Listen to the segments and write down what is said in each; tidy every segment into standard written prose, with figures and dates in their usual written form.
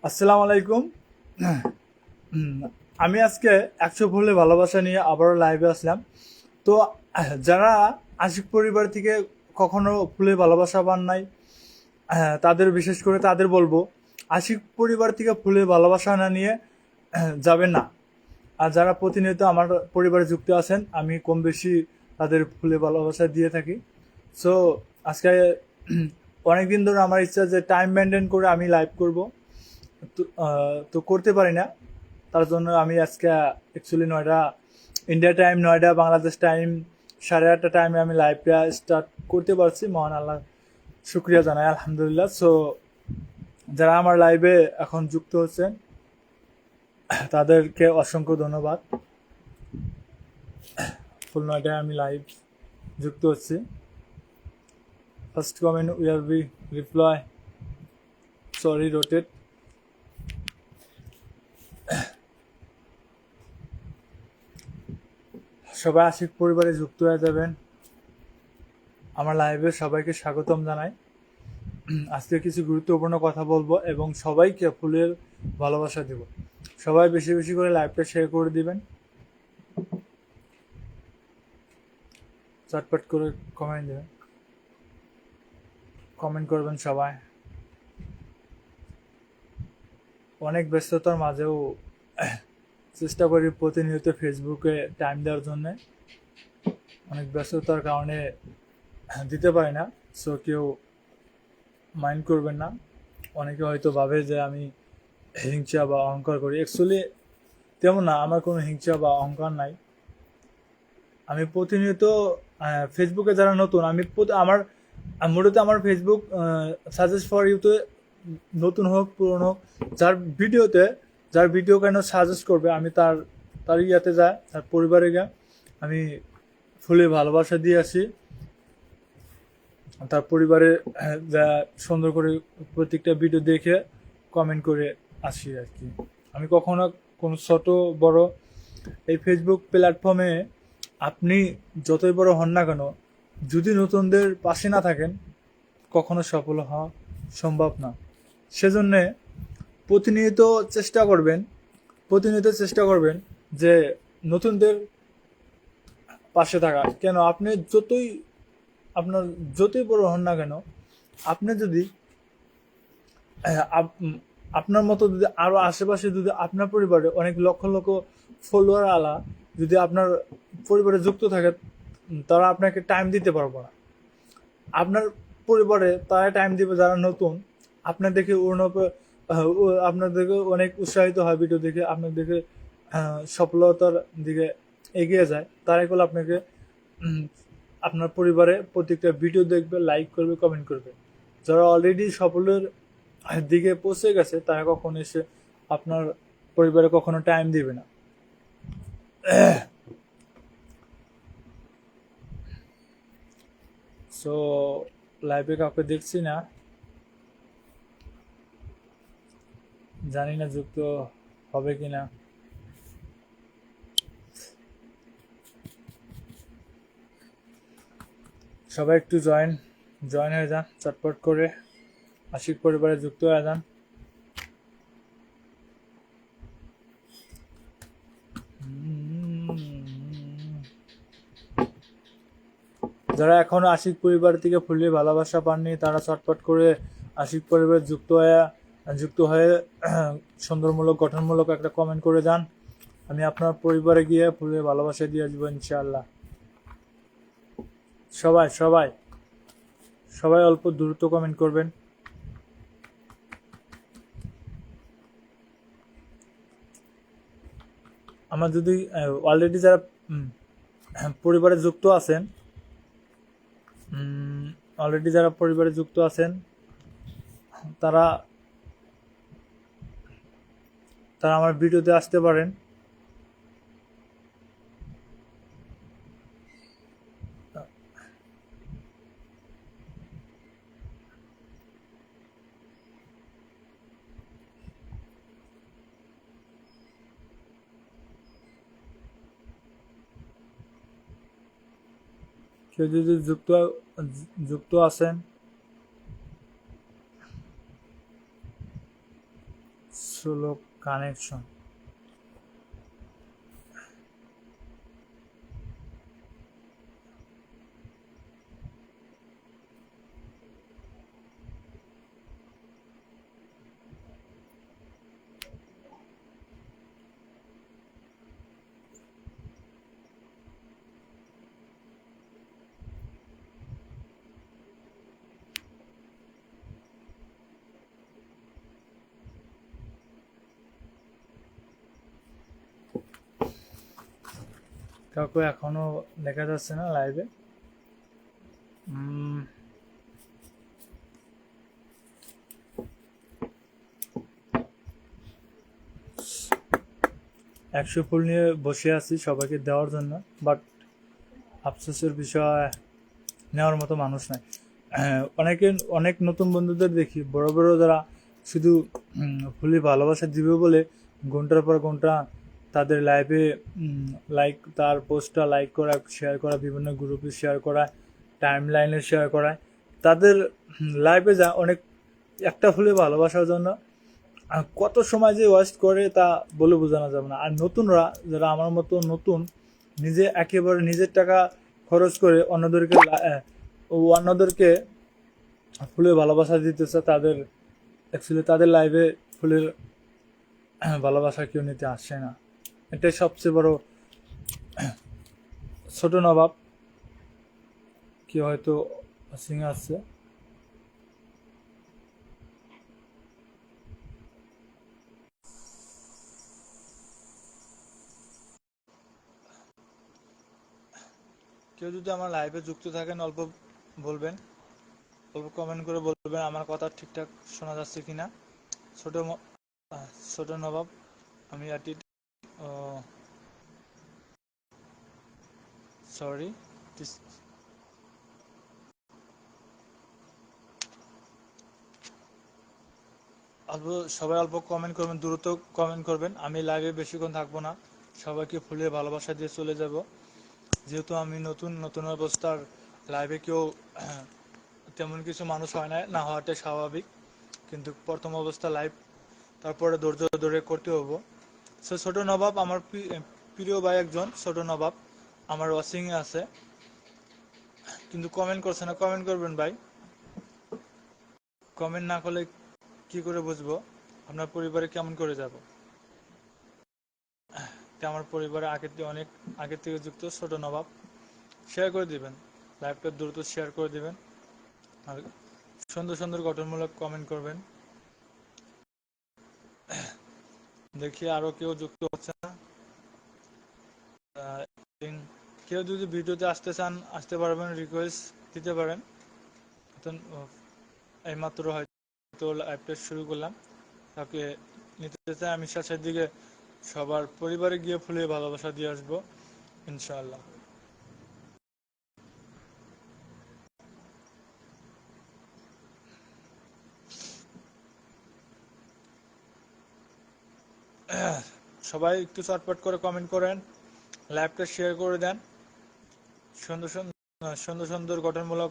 আসসালামু আলাইকুম। আমি আজকে 100 ভুলে ভালোবাসা নিয়ে আবারও লাইভে আসলাম। তো যারা আশিক পরিবার থেকে কখনো ফুলে ভালোবাসা পান নাই, তাদের বিশেষ করে তাদের বলবো আশিক পরিবার থেকে ফুলে ভালোবাসা না নিয়ে যাবেন না। আর যারা প্রতিনিয়ত আমার পরিবারে যুক্ত আছেন, আমি কম বেশি তাদের ফুলে ভালোবাসা দিয়ে থাকি। সো আজকে অনেকদিন ধরে আমার ইচ্ছা যে টাইম মেনটেন করে আমি লাইভ করব, তো করতে পারি না। তার জন্য আমি আজকে অ্যাকচুয়ালি ইন্ডিয়া টাইম 9টা, বাংলাদেশ টাইম 8:30 টাইমে আমি লাইভটা স্টার্ট করতে পারছি। মহান আল্লাহ শুক্রিয়া জানাই, আলহামদুলিল্লাহ। সো যারা আমার লাইভে এখন যুক্ত হচ্ছেন তাদেরকে অসংখ্য ধন্যবাদ। ফুল 9টায় আমি লাইভ যুক্ত হচ্ছি। First comment will be reply, sorry rotate. সবাই আশিক পরিবারে যুক্ত হয়ে যাবেন। আমার লাইভে সবাইকে স্বাগতম জানাই। আজকে কিছু গুরুত্বপূর্ণ কথা বলবো এবং সবাইকে ফুলের ভালোবাসা দেব। সবাই বেশি বেশি করে লাইভটা শেয়ার করে দিবেন, চটপট করে কমেন্ট দেবেন, কমেন্ট করবেন সবাই। অনেক ব্যস্ততার মাঝেও চেষ্টা করি প্রতিনিয়ত ফেসবুকে টাইম দেওয়ার জন্যে। অনেক ব্যস্ততার কারণে দিতে পারি না, সো কেউ মাইন্ড করবেন না। অনেকে হয়তো ভাবে যে আমি হিংসা বা অহংকার করি। অ্যাকচুয়ালি তেমন না, আমার কোনো হিংসা বা অহংকার নাই। আমি প্রতিনিয়ত ফেসবুকে যারা নতুন, আমার মূলত আমার ফেসবুক সাজেস্ট ফর ইউতে নতুন হোক পুরনো হোক, যার ভিডিও কেন সাজেস্ট করবে আমি তার তার ইয়াতে যায়, তার পরিবারে গিয়ে আমি ফুলে ভালোবাসা দিয়ে আসি। তার পরিবারে যা সুন্দর করে প্রত্যেকটা ভিডিও দেখে কমেন্ট করে আসি আর কি। আমি কখনো কোনো ছোট বড় এই ফেসবুক প্ল্যাটফর্মে আপনি যতই বড় হন না কেন, যদি নতুনদের পাশে না থাকেন কখনো সফল হওয়া সম্ভব না। সেজন্যে প্রতিনিয়ত চেষ্টা করবেন যে নতুনদের পাশে থাকা। কেন আপনার যতই বড় হন না কেন, আপনি যদি আপনার মতো যদি আরো আশেপাশে যদি আপনার পরিবারে অনেক লক্ষ লক্ষ ফলোয়ার আলা যদি আপনার পরিবারে যুক্ত থাকে, তারা আপনাকে টাইম দিতে পারবে না। আপনার পরিবারে তারা টাইম দিবে যারা নতুন। আপনার দেখে আপনার দেখে অনেক উৎসাহিত হয়, ভিডিও দেখে আপনার দেখে সফলতার দিকে এগিয়ে যায়। তারা এগুলো আপনাকে আপনার পরিবারে প্রত্যেকটা ভিডিও দেখবে, লাইক করবে, কমেন্ট করবে। যারা অলরেডি সফলের দিকে পৌঁছে গেছে তারা কখনো এসে আপনার পরিবারে কখনো টাইম দিবে না। সো লাইভে কাউকে দেখছি না, জানি না যুক্ত হবে কিনা। সবাই একটু জয়েন হয়ে যান, চটপট করে আশিক পরিবারে যুক্ত হয়ে যান। যারা এখনো আশিক পরিবার থেকে ফুলে ভালোবাসা পাননি তারা চটপট করে আশিক পরিবারে যুক্ত হয়ে সুন্দরমূলক গঠনমূলক একটা কমেন্ট করে যান। আমি আপনার পরিবারে গিয়ে ফুলে ভালোবাসা দিয়ে আসবো ইনশাআল্লাহ। সবাই সবাই সবাই অল্প দ্রুত কমেন্ট করবেন। আমার যদি অলরেডি যারা পরিবারে যুক্ত আছেন তারা তারা আমার ভিডিওতে আসতে পারেন। কেউ যদি যুক্ত আছেন স্লো কানেকশন। কাউকে এখনো দেখা যাচ্ছে না লাইভে। একশো ফুল নিয়ে বসে আছি সবাইকে দেওয়ার জন্য, বাট আফসোসের বিষয় নেওয়ার মতো মানুষ নাই। অনেক নতুন বন্ধুদের দেখি বড় বড় যারা শুধু ফুলি ভালোবাসা দিবে বলে ঘন্টার পর ঘন্টা তাদের লাইভে তার পোস্টটা লাইক করা, শেয়ার করা, বিভিন্ন গ্রুপে শেয়ার করা, টাইম লাইনে শেয়ার করা, তাদের লাইভে যা অনেক একটা ফুলে ভালোবাসার জন্য কত সময় যে ওয়েস্ট করে তা বলে বোঝানো যাবে না। আর নতুনরা যারা আমার মতো নতুন, একেবারে নিজের টাকা খরচ করে অন্যদেরকে ফুলের ভালোবাসা দিতেছে, তাদের লাইভে ফুলের ভালোবাসা কেউ নিতে আসে না। এটাই সবচেয়ে বড়। ছোট নবাব কি হয়তো সিং আছে, কেউ যদি আমার লাইভে যুক্ত থাকেন অল্প বলবেন, অল্প কমেন্ট করে বলবেন আমার কথা ঠিকঠাক শোনা যাচ্ছে কিনা। ছোট নবাব, আমি সরি, সবাই অল্প কমেন্ট করবেন, দ্রুত কমেন্ট করবেন। আমি লাইভে বেশিক্ষণ থাকবো না, সবাইকে ফুলের ভালোবাসা দিয়ে চলে যাব। যেহেতু আমি নতুন অবস্থার লাইভে কেউ তেমন কিছু মানুষ হয় না হওয়াটাই স্বাভাবিক, কিন্তু প্রথম অবস্থা লাইভ, তারপরে ধৈর্য ধরে করতে হবো। সো ছোট নবাব আমার প্রিয় ভাই একজন, ছোট নবাব আমার ওয়াচিংয়ে আছে, কিন্তু কমেন্ট করছে না। কমেন্ট করবেন ভাই, কমেন্ট না করলে কি করে বুঝবো আপনার পরিবারে কেমন করে যাব। আমার পরিবারে আগের থেকে যুক্ত ছোট নবাব, শেয়ার করে দিবেন, লাইভটা দ্রুত শেয়ার করে দিবেন, আর সুন্দর সুন্দর গঠনমূলক কমেন্ট করবেন। দেখি আরো কেউ যুক্ত হচ্ছে না। কেউ যদি ভিডিওতে আসতে চান আসতে পারবেন, রিকোয়েস্ট দিতে পারেন। এইমাত্র হয়তো লাইভটা শুরু করলাম, তাকে নিতে চাই আমি শেষের দিকে সবার পরিবারে গিয়ে ফুলে ভালোবাসা দিয়ে আসবো ইনশাআল্লাহ। সবাই একটু চটপট করে কমেন্ট করেন, লাইভটা শেয়ার করে দেন, সুন্দর সুন্দর সুন্দর গঠনমূলক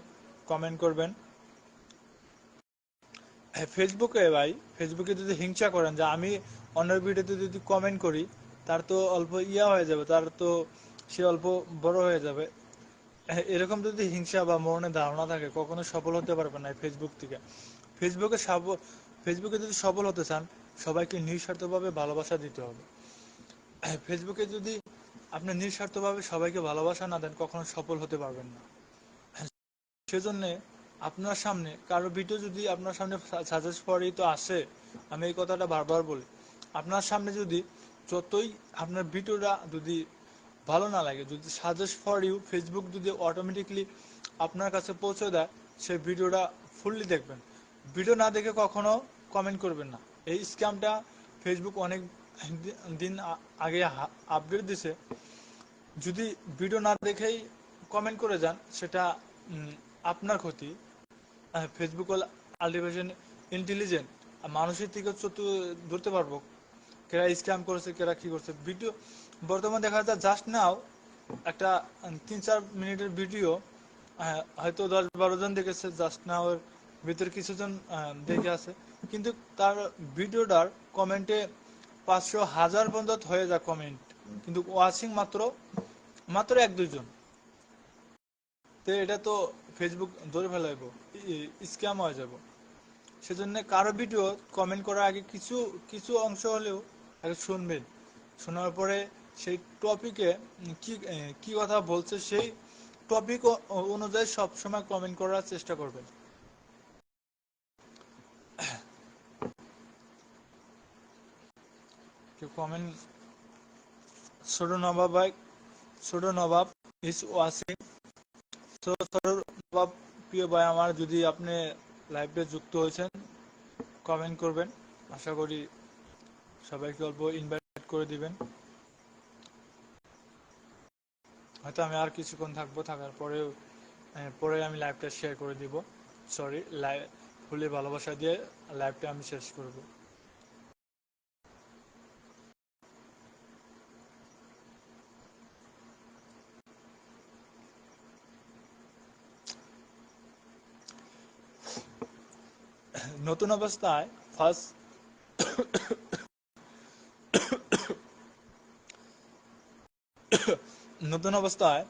কমেন্ট করবেন। ফেসবুকে যদি হিংসা করেন যে আমি অন্যের ভিডিওতে যদি কমেন্ট করি, তার তো অল্প হয়ে যাবে, তার তো সে অল্প বড় হয়ে যাবে। এরকম যদি হিংসা বা মরণের ধারণা থাকে, কখনো সফল হতে পারবে না ফেসবুক থেকে। ফেসবুকে ফেসবুকে যদি সফল হতে চান, সবাইকে নিঃস্বার্থভাবে ভালোবাসা দিতে হবে। ফেসবুকে যদি আপনি নিঃস্বার্থভাবে সবাইকে ভালোবাসা না দেন, কখনো সফল হতে পারবেন না। সেজন্য আপনার সামনে কারো ভিডিও যদি আপনার সামনে সাজেস্ট করেই তো আসে, আমি এই কথাটা বারবার বলি, আপনার সামনে যদি যতই আপনার ভিডিওটা যদি ভালো না লাগে, যদি সাজেস্ট ফর ইউ ফেসবুক যদি অটোমেটিকলি আপনার কাছে পৌঁছে দেয়, সেই ভিডিওটা ফুললি দেখবেন। ভিডিও না দেখে কখনো কমেন্ট করবেন না। এই স্ক্যামটা ফেসবুক অনেক দিন আগে আপডেট দিছে। যদি ভিডিও না দেখেই কমেন্ট করে যান, সেটা আপনার ক্ষতি। ফেসবুক আলটিমেশন ইন্টেলিজেন্ট, মানুষের থেকে ধরতে পারবো কেরা স্ক্যাম করেছে, কেরা কি করছে। ভিডিও বর্তমানে দেখা যায় জাস্ট নাও একটা 3-4 মিনিটের ভিডিও হয়তো 10-12 জন দেখেছে, জাস্ট নাও এর ভিতরে কিছুজন দেখে আছে, কিন্তু তার ভিডিওটার কমেন্টে 500,000 পর্যন্ত হয়ে যায় কমেন্ট, কিন্তু ওয়াচিং মাত্র মাত্র 1-2 জন। তো এটা তো ফেসবুক ধরে ফেলাইব, স্ক্যাম হয়ে যাব। সেজন্য কারো ভিডিও কমেন্ট করার আগে কিছু কিছু অংশ হলেও আগে শুনবেন। শোনার পরে সেই টপিকে কি কি কথা বলছে সেই টপিক অনুযায়ী সবসময় কমেন্ট করার চেষ্টা করবেন। কেউ কমেন্ট, ছোট নবাব ভাই, ছোট নবাব ইস ওয়াসিম। তো ছোট নবাব প্রিয় ভাই আমার, যদি আপনি লাইভে যুক্ত হয়েছেন কমেন্ট করবেন, আশা করি সবাইকে অল্প ইনভাইট করে দিবেন। হয়তো আমি আর কিছুক্ষণ থাকবো, থাকার পরেও পরে আমি লাইভটা শেয়ার করে দিব। সরি, লাইভ ফুলে ভালোবাসা দিয়ে লাইভটা আমি শেষ করব। নতুন অবস্থায় ফার্স্ট নতুন অবস্থায়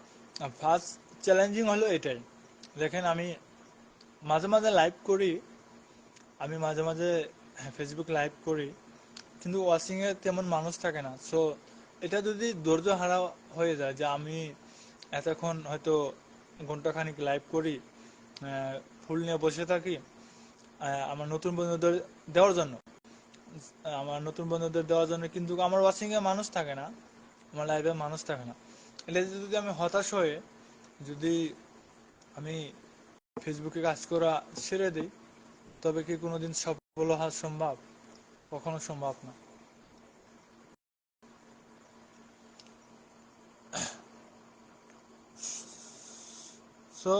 ফার্স্ট চ্যালেঞ্জিং হলো এটাই। দেখেন, আমি মাঝে মাঝে লাইভ করি, আমি মাঝে মাঝে ফেসবুক লাইভ করি, কিন্তু ওয়াচিংয়ে তেমন মানুষ থাকে না। সো এটা যদি ধৈর্য হারা হয়ে যায় যে আমি এতক্ষণ হয়তো ঘন্টাখানিক লাইভ করি, ফুল নিয়ে বসে থাকি আমার নতুন বন্ধুদের দেওয়ার জন্য, কিন্তু আমার ওয়াচিংয়ে মানুষ থাকে না, আমার লাইভে মানুষ থাকে না। এটা যদি আমি হতাশ হয়ে যদি আমি ফেসবুকে কাজ করা ছেড়ে দিই, তবে কি কোনোদিন সফল হওয়া সম্ভব? কখনো সম্ভব না। সো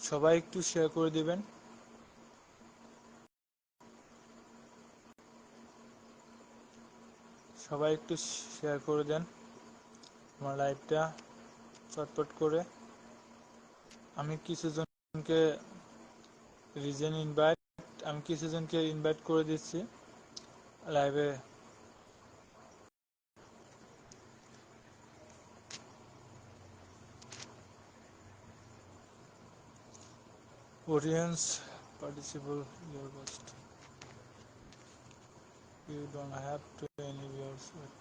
সবাই একটু শেয়ার করে দিবেন। সবাই একটু শেয়ার করে দেন আমার লাইভটা চটপট করে। আমি কিছু জনকে রিজন ইনভাইট আমি কিছু জনকে ইনভাইট করে দিচ্ছি লাইভে। Audience participle your best, you don't have to any viewers but.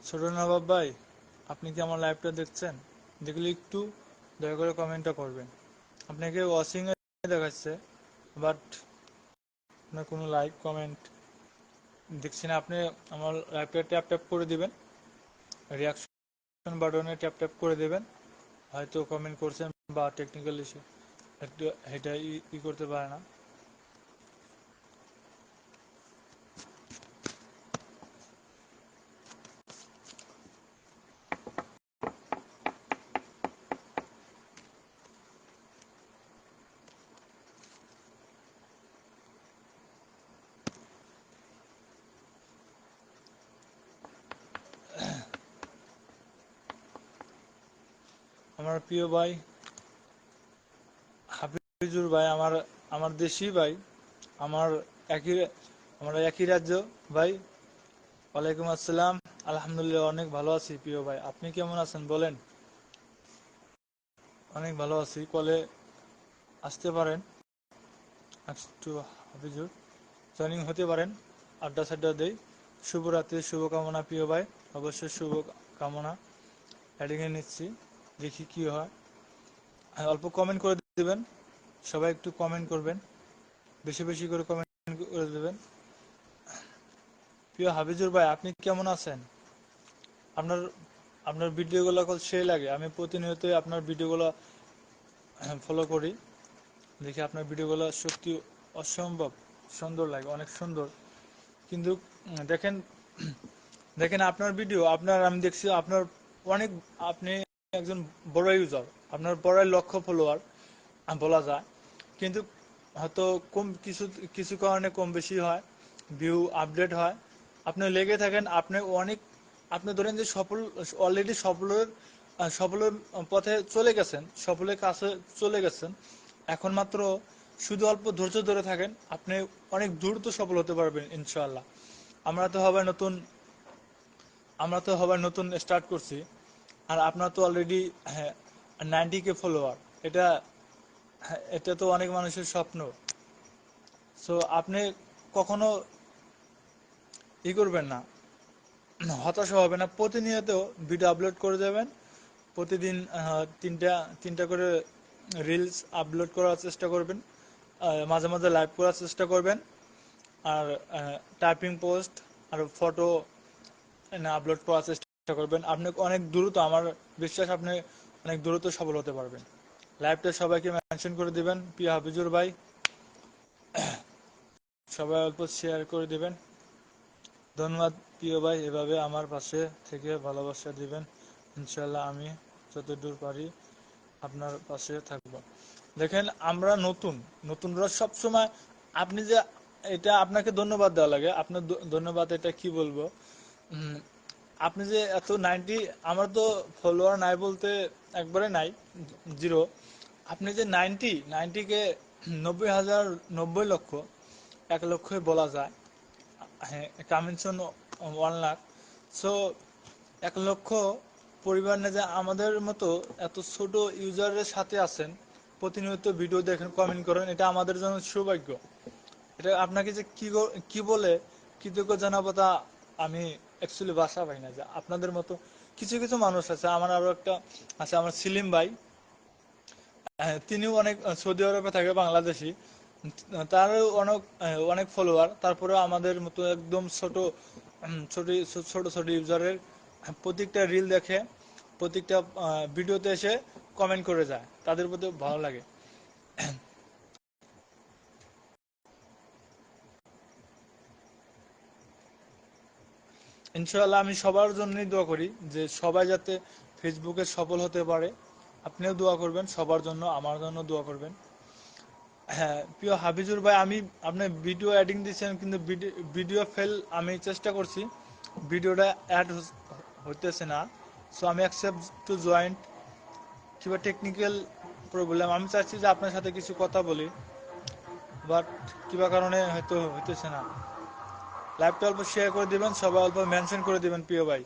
ছোট নবাব ভাই, আপনি কি আমার লাইভটা দেখছেন? দেখলে একটু দয়া করে কমেন্টটা করবেন। আপনাকে ওয়াচিং এ দেখাচ্ছে, বাট আপনার কোনো লাইক কমেন্ট দেখছি না। আপনি আমার লাইভটা ট্যাপ ট্যাপ করে দিবেন, রিয়াকশন বাটনে ট্যাপ ট্যাপ করে দেবেন। হয়তো কমেন্ট করছেন বা টেকনিক্যাল ইস্যু একটু এটা করতে পারে না। আমার প্রিয় ভাই হাফিজুর ভাই, আমার আমার দেশি ভাই, আমার একই আমরা একই রাজ্য ভাই। ওয়ালাইকুম আসসালাম। আলহামদুলিল্লাহ, অনেক ভালো আছি প্রিয় ভাই, আপনি কেমন আছেন বলেন? অনেক ভালো আছি। কলে আসতে পারেন, একটু হাফিজুর জয়েনিং হতে পারেন, আড্ডা সাড্ডা দেই। শুভরাত্রির শুভকামনা প্রিয় ভাই, অবশ্যই শুভ কামনা। হেডিংয়ে নিচ্ছি, দেখি কি হয়। অল্প কমেন্ট করে দেবেন, সবাই একটু কমেন্ট করবেন, বেশি বেশি করে কমেন্ট করে দেবেন। প্রিয় হাফিজুর ভাই, আপনি কেমন আছেন? আপনার আপনার ভিডিওগুলো সেই লাগে, আমি প্রতিনিয়তই আপনার ভিডিওগুলো ফলো করি, দেখি আপনার ভিডিওগুলো সত্যি অসম্ভব সুন্দর লাগে, অনেক সুন্দর। কিন্তু দেখেন দেখেন আপনার ভিডিও, আমি দেখছি আপনার অনেক, আপনি একজন বড় ইউজার, আপনার বড় লক্ষ ফলোয়ার বলা যায়। কিন্তু হয়তো কম কিছু কিছু কারণে কম বেশি হয়, ভিউ আপডেট হয়, আপনি লেগে থাকেন, আপনি অনেক, আপনি ধরেন যে সফল, অলরেডি সফলের সফলের পথে চলে গেছেন, সফলের কাছে চলে গেছেন। এখন মাত্র শুধু অল্প ধৈর্য ধরে থাকেন, আপনি অনেক দ্রুত সফল হতে পারবেন ইনশাআল্লাহ। আমরা তো সবাই নতুন আমরা তো সবাই নতুন স্টার্ট করছি। আর আপনার তো অলরেডি 90K ফলোয়ার। এটা এটা তো অনেক মানুষের স্বপ্ন। সো আপনি কখনো করবেন না, হতাশা হবে না। প্রতিনিয়ত ভিডিও আপলোড করে যাবেন। প্রতিদিন তিনটা তিনটা করে রিলস আপলোড করার চেষ্টা করবেন। মাঝে মাঝে লাইভ করার চেষ্টা করবেন। আর টাইপিং পোস্ট আর ফটো আপলোড করার চেষ্টা করবেন। আপনি অনেক দ্রুত, আমার বিশ্বাস, আপনি অনেক দ্রুত সফল হতে পারবেন। লাইভটা সবাইকে মেনশন করে দিবেন, প্রিয় হাফিজুর ভাই। সবাই অল্প শেয়ার করে দিবেন। ধন্যবাদ প্রিয় ভাই, এভাবে আমার পাশে থেকে ভালোবাসা দিবেন। ইনশাল্লাহ আমি যতদূর পারি আপনার পাশে থাকব। দেখেন, আমরা নতুনরা সবসময়, আপনি যে, এটা আপনাকে ধন্যবাদ দেওয়া লাগে, আপনার ধন্যবাদ, এটা কি বলবো। উম, আপনি যে এত 90, আমার তো ফলোয়ার নাই বলতে একবারে নাই, জিরো। আপনি যে 90কে 90,000, 90 লক্ষ, 1 লক্ষই বলা যায়। হ্যাঁ, কামিনশন 1 লাখ। সো 1 লক্ষ পরিবার নিয়ে যে আমাদের মতো এত ছোট ইউজারের সাথে আছেন, প্রতিনিয়ত ভিডিও দেখেন, কমেন্ট করেন, এটা আমাদের জন্য সৌভাগ্য। এটা আপনাকে যে কি বলে কৃতজ্ঞ জানাবো, তা আমি অ্যাকচুয়ালি ভাষা পাই না। যে আপনাদের মতো কিছু কিছু মানুষ আছে। আমার আরো একটা আছে, আমার সেলিম ভাই। তিনিও অনেক সৌদি আরবে থাকে, বাংলাদেশি। তারও অনেক অনেক ফলোয়ার। তারপরে আমাদের মতো একদম ছোট ছোট ছোট ছোট ইউজারের প্রত্যেকটা রিল দেখে, প্রত্যেকটা ভিডিওতে এসে কমেন্ট করে যায়, তাদের প্রতি ভালো লাগে। ইনশাআল্লাহ আমি সবার জন্যই দোয়া করি যে সবাই যাতে ফেসবুকে সফল হতে পারে। আপনিও দোয়া করবেন সবার জন্য, আমার জন্য দোয়া করবেন। হ্যাঁ প্রিয় হাফিজুর ভাই, আমি আপনার ভিডিও এডিং দিচ্ছেন, কিন্তু ভিডিও ফেল, আমি চেষ্টা করছি, ভিডিওটা অ্যাড হইতেছে না। সো আমি অ্যাকসেপ্ট টু জয়েন্ট, কিংবা টেকনিক্যাল প্রবলেম। আমি চাচ্ছি যে আপনার সাথে কিছু কথা বলি, বাট কিবা কারণে হয়তো হইতেছে না। লাইভটা অল্প শেয়ার করে দিবেন, সবাই অল্প মেনশন করে দিবেন প্রিয় ভাই।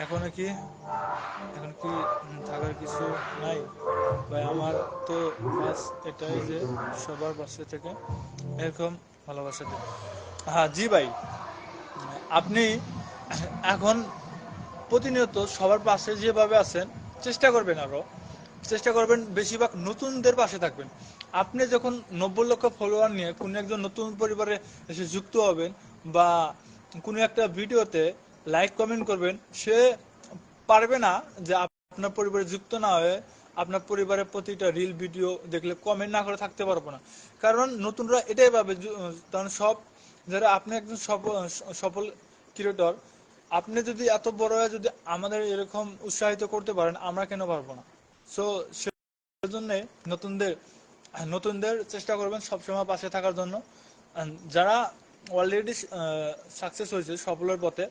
এখনো কি এখন কি থাকার কিছু নাই ভাই? আমার তো কাজ এটাই যে সবার পাশে থেকে এরকম ভালোবাসা দিন। হ্যাঁ জি ভাই, আপনি এখন প্রতিনিয়ত সবার পাশে যেভাবে আছেন, চেষ্টা করবেন, আরো চেষ্টা করবেন, বেশিরভাগ নতুনদের পাশে থাকবেন। আপনি যখন 90 লক্ষ ফলোয়ার নিয়ে কোনো একজন নতুন পরিবারে এসে যুক্ত হবেন, বা কোনো একটা ভিডিওতে লাইক কমেন্ট করবেন, সে পারবে না যে আপনার পরিবারে যুক্ত না হয়ে আপনার পরিবারের প্রতিটা রিল ভিডিও দেখলে কমেন্ট না করে থাকতে পারবো না। কারণ নতুনরা এটাই ভাবে, কারণ সব যারা, আপনি একজন সফল ক্রিয়েটর, আপনি যদি এত বড় হয়ে যদি আমাদের এরকম উৎসাহিত করতে পারেন, আমরা কেন পারবো না? সো সেজন্য নতুনদের নতুনদের চেষ্টা করবেন সবসময় পাশে থাকার জন্য। যারা অলরেডি সাকসেস হয়েছে সফলের পথে,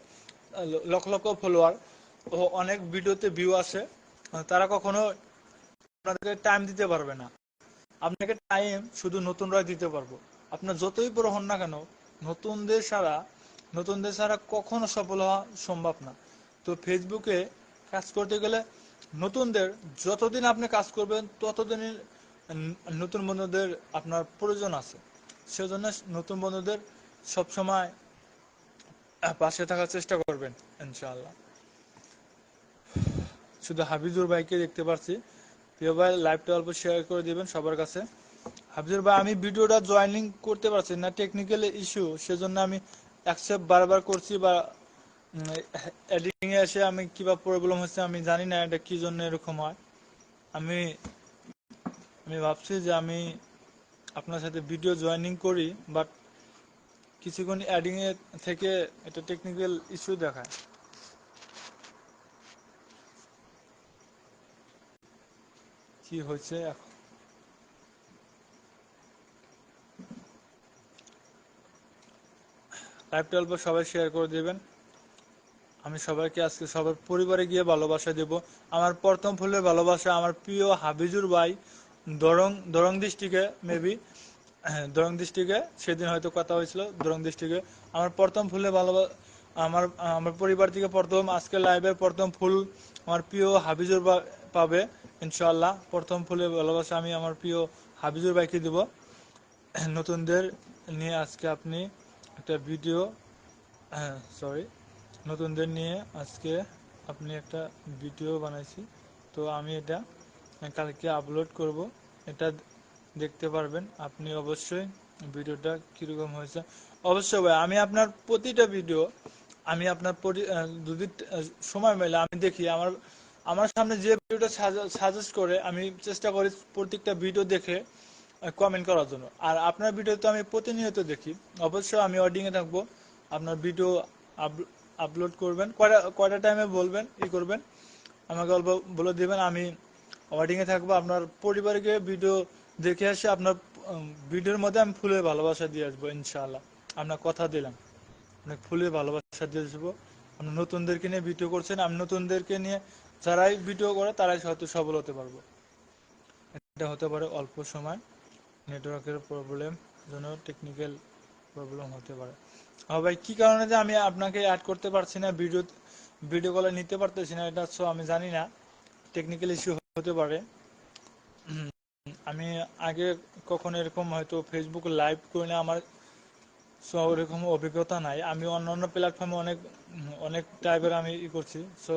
লক্ষ লক্ষ ফলোয়ার ও অনেক ভিডিওতে ভিউ আসে, তারা কখনো আপনাদেরকে টাইম দিতে পারবে না। আপনাকে টাইম শুধু নতুনরাই দিতে পারবো। আপনার যতই বড় হন না কেন, নতুনদের ছাড়া নতুনদের ছাড়া কখনো সফল হওয়া সম্ভব না। তো ফেসবুকে কাজ করতে গেলে নতুনদের, যতদিন আপনি কাজ করবেন ততদিনই নতুন বন্ধুদের আপনার প্রয়োজন আছে। সেজন্য নতুন বন্ধুদের সবসময় পাশে থাকার চেষ্টা করবেন ইনশাআল্লাহ। শুধু হাফিজুর ভাইকে দেখতে পাচ্ছি। প্রিয় ভাই, লাইভটা অল্প শেয়ার করে দিবেন সবার কাছে। হাফিজুর ভাই, আমি ভিডিওটা জয়েনিং করতে পারছি না, টেকনিক্যাল ইস্যু, সেজন্য আমি অ্যাকসেপ্ট বারবার করছি, বা এডিটিং এ এসে আমি কিবা প্রবলেম হচ্ছে আমি জানি না, এটা কি জন্য এরকম হয়। আমি আমি ভাবছি যে আমি আপনার সাথে ভিডিও জয়েনিং করি, বাট কিছুক্ষণ এডিং এ থেকে এটা টেকনিক্যাল ইস্যু দেখায়। কি হয়েছে এখন? লাইভটা অল্প সবাই শেয়ার করে দিবেন। আমি সবাইকে আজকে সবার পরিবারে গিয়ে ভালোবাসা দেব। আমার প্রথম ফুলের ভালোবাসা আমার প্রিয় হাবিজুর ভাই, দরং ডিস্ট্রিক্টে মেবি, হ্যাঁ দরং ডিস্ট্রিক্টে সেদিন হয়তো কথা হয়েছিল দরং ডিস্ট্রিক্টে। আমার প্রথম ফুলে ভালোবাসা, আমার আমার পরিবার থেকে প্রথম আজকে লাইভের প্রথম ফুল আমার প্রিয় হাবিজুর পাবে ইনশাআল্লাহ। প্রথম ফুলে ভালোবাসা আমি আমার প্রিয় হাবিজুর ভাইকে দেব। নতুনদের নিয়ে আজকে আপনি একটা ভিডিও, হ্যাঁ সরি, নতুনদের নিয়ে আজকে আপনি একটা ভিডিও বানাইছি। তো আমি এটা কালকে আপলোড করব, এটা দেখতে পারবেন আপনি অবশ্যই ভিডিওটা কীরকম হয়েছে। অবশ্যই ভাই আমি আপনার প্রতিটা ভিডিও, আমি আপনার যদি সময় মেলে আমি দেখি, আমার আমার সামনে যে ভিডিওটা সাজেস্ট করে আমি চেষ্টা করি প্রত্যেকটা ভিডিও দেখে কমেন্ট করার জন্য। আর আপনার ভিডিও তো আমি প্রতিনিয়ত দেখি, অবশ্যই আমি ওয়েটিংয়ে থাকবো। আপনার ভিডিও আপলোড করবেন, কয়টা কয়টা টাইমে বলবেন করবেন আমাকে অল্প বলে দেবেন, আমি ওয়েটিংয়ে থাকবো। আপনার পরিবারকে ভিডিও দেখে আসে আপনার ভিডিওর মধ্যে আমি ফুলের ভালোবাসা দিয়ে আসবো ইনশাআল্লাহ। আপনার কথা দিলাম, অনেক ফুলের ভালোবাসা দিয়ে আসবো। আপনি নতুনদেরকে নিয়ে ভিডিও করছেন, আমি নতুনদেরকে নিয়ে যারাই ভিডিও করে তারাই হয়তো সফল হতে পারবো। এটা হতে পারে অল্প সময়, নেটওয়ার্কের প্রবলেম জন্য টেকনিক্যাল প্রবলেম হতে পারে। ভাই কি কারণে যে আমি আপনাকে অ্যাড করতে পারছি না, ভিডিও কলে নিতে পারতেছি না, এটা আমি জানি না, টেকনিক্যাল ইস্যু হতে পারে। আমি আগে কখনো এরকম হয়তো ফেসবুক লাইভ করি না, আমার ওরকম অভিজ্ঞতা নাই। আমি অন্যান্য প্ল্যাটফর্মে অনেক অনেক টাইপের আমি করছি, সো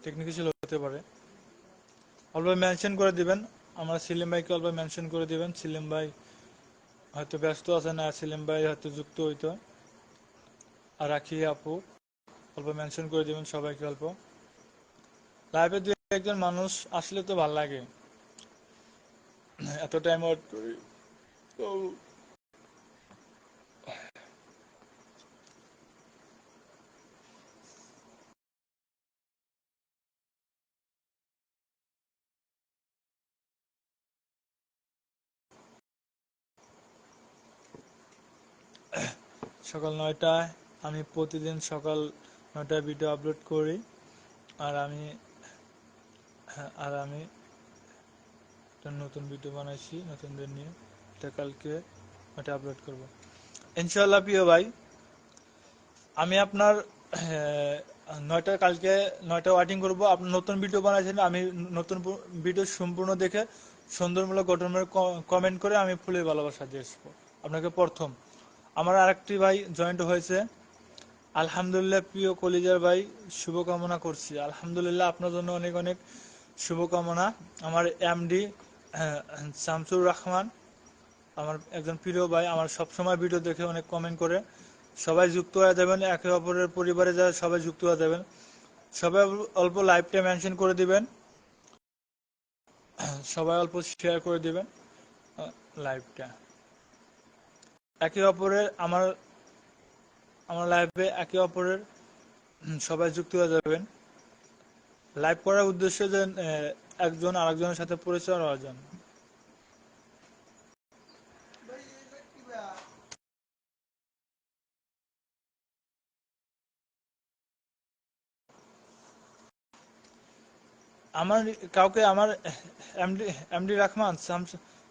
টেকনিক ইস্যু হতে পারে। অল্প মেনশন করে দিবেন, আমার সেলিম ভাইকে অল্প মেনশন করে দিবেন। সেলিম ভাই হয়তো ব্যস্ত আছে না, সেলিম ভাই হয়তো যুক্ত হইতো। আর রাখি আপু অল্প মেনশন করে দিবেন সবাইকে অল্প। লাইভে দু একজন মানুষ আসলে তো ভাল লাগে, এত টাইম ওয়েট করি। তো সকাল 9টায় আমি প্রতিদিন সকাল 9টায় ভিডিও আপলোড করি। আর আমি আর আমি একটা নতুন ভিডিও বানাইছি নতুনদের নিয়ে, এটা কালকে ওটা আপলোড করব ইনশাআল্লাহ। প্রিয় ভাই আমি আপনার 9টা কালকে 9টা ওয়েটিং করবো। আপনি নতুন ভিডিও বানাইছেন, আমি নতুন ভিডিও সম্পূর্ণ দেখে সুন্দরমূলক গঠনমূলক কমেন্ট করে আমি ফুলের ভালোবাসা দিয়ে আসবো আপনাকে। প্রথম আমার আরেকটি ভাই জয়েন্ট হয়েছে, আলহামদুলিল্লাহ। প্রিয় কলিজার ভাই শুভকামনা করছি, আলহামদুলিল্লাহ আপনার জন্য অনেক অনেক শুভকামনা। আমার এমডি শামসুর রহমান, আমার একজন প্রিয় ভাই, আমার সবসময় ভিডিও দেখে অনেক কমেন্ট করে। সবাই যুক্ত হয়ে যাবেন, একে অপরের পরিবারে যারা সবাই যুক্ত হয়ে যাবেন। সবাই অল্প লাইভটা মেনশন করে দিবেন, সবাই অল্প শেয়ার করে দিবেন লাইভটা। একে অপরের আমার আমার লাইভে একে অপরের সবাই যুক্ত হয়ে যাবেন। লাইভ করার উদ্দেশ্য যে একজন আরেকজনের সাথে পরিচয় হওয়ার জন্য। আমার কাউকে আমার এমডি এমডি রহমান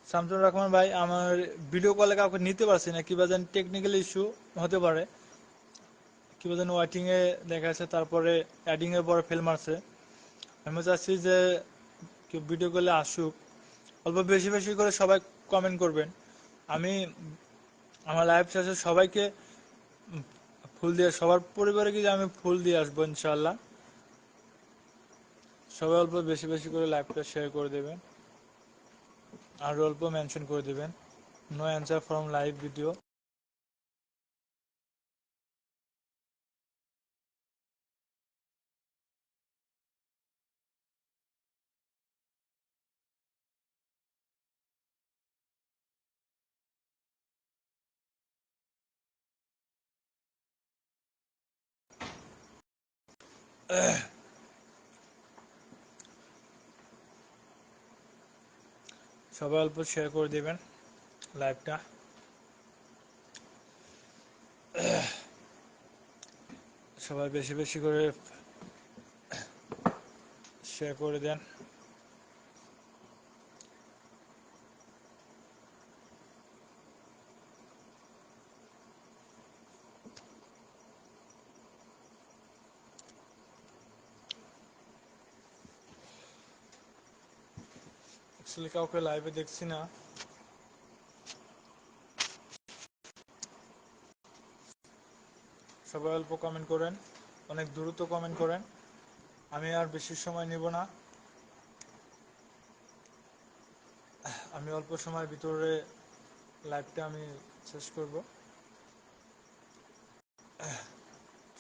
শামসুর রহমান ভাই, আমার ভিডিও কলে কাউকে নিতে পারছি না, কিবা যেন টেকনিক্যাল ইস্যু হতে পারে, কিবা যেন ওয়েটিং এ দেখা যাচ্ছে, তারপরে অ্যাডিং এর পরে ফেল মারছে। আমি চাচ্ছি যে কেউ ভিডিও কলে আসুক, অল্প বেশি বেশি করে সবাই কমেন্ট করবেন। আমি আমার লাইভ শেষে সবাইকে ফুল দিয়ে, সবার পরিবারে গিয়ে আমি ফুল দিয়ে আসবো ইনশাল্লাহ। সবাই অল্প বেশি বেশি করে লাইভটা শেয়ার করে দেবেন, আর অল্প মেনশন করে দেবেন no answer from live video. সবাই অল্প শেয়ার করে দেবেন লাইভটা। সবাই বেশি বেশি করে শেয়ার করে দেন। অ্যাকচুয়ালি কাউকে লাইভে দেখছি না। সবাই অল্প কমেন্ট করেন, অনেক দ্রুত কমেন্ট করেন, আমি আর বেশি সময় নিব না। আমি অল্প সময়ের ভিতরে লাইভটা আমি শেষ করব।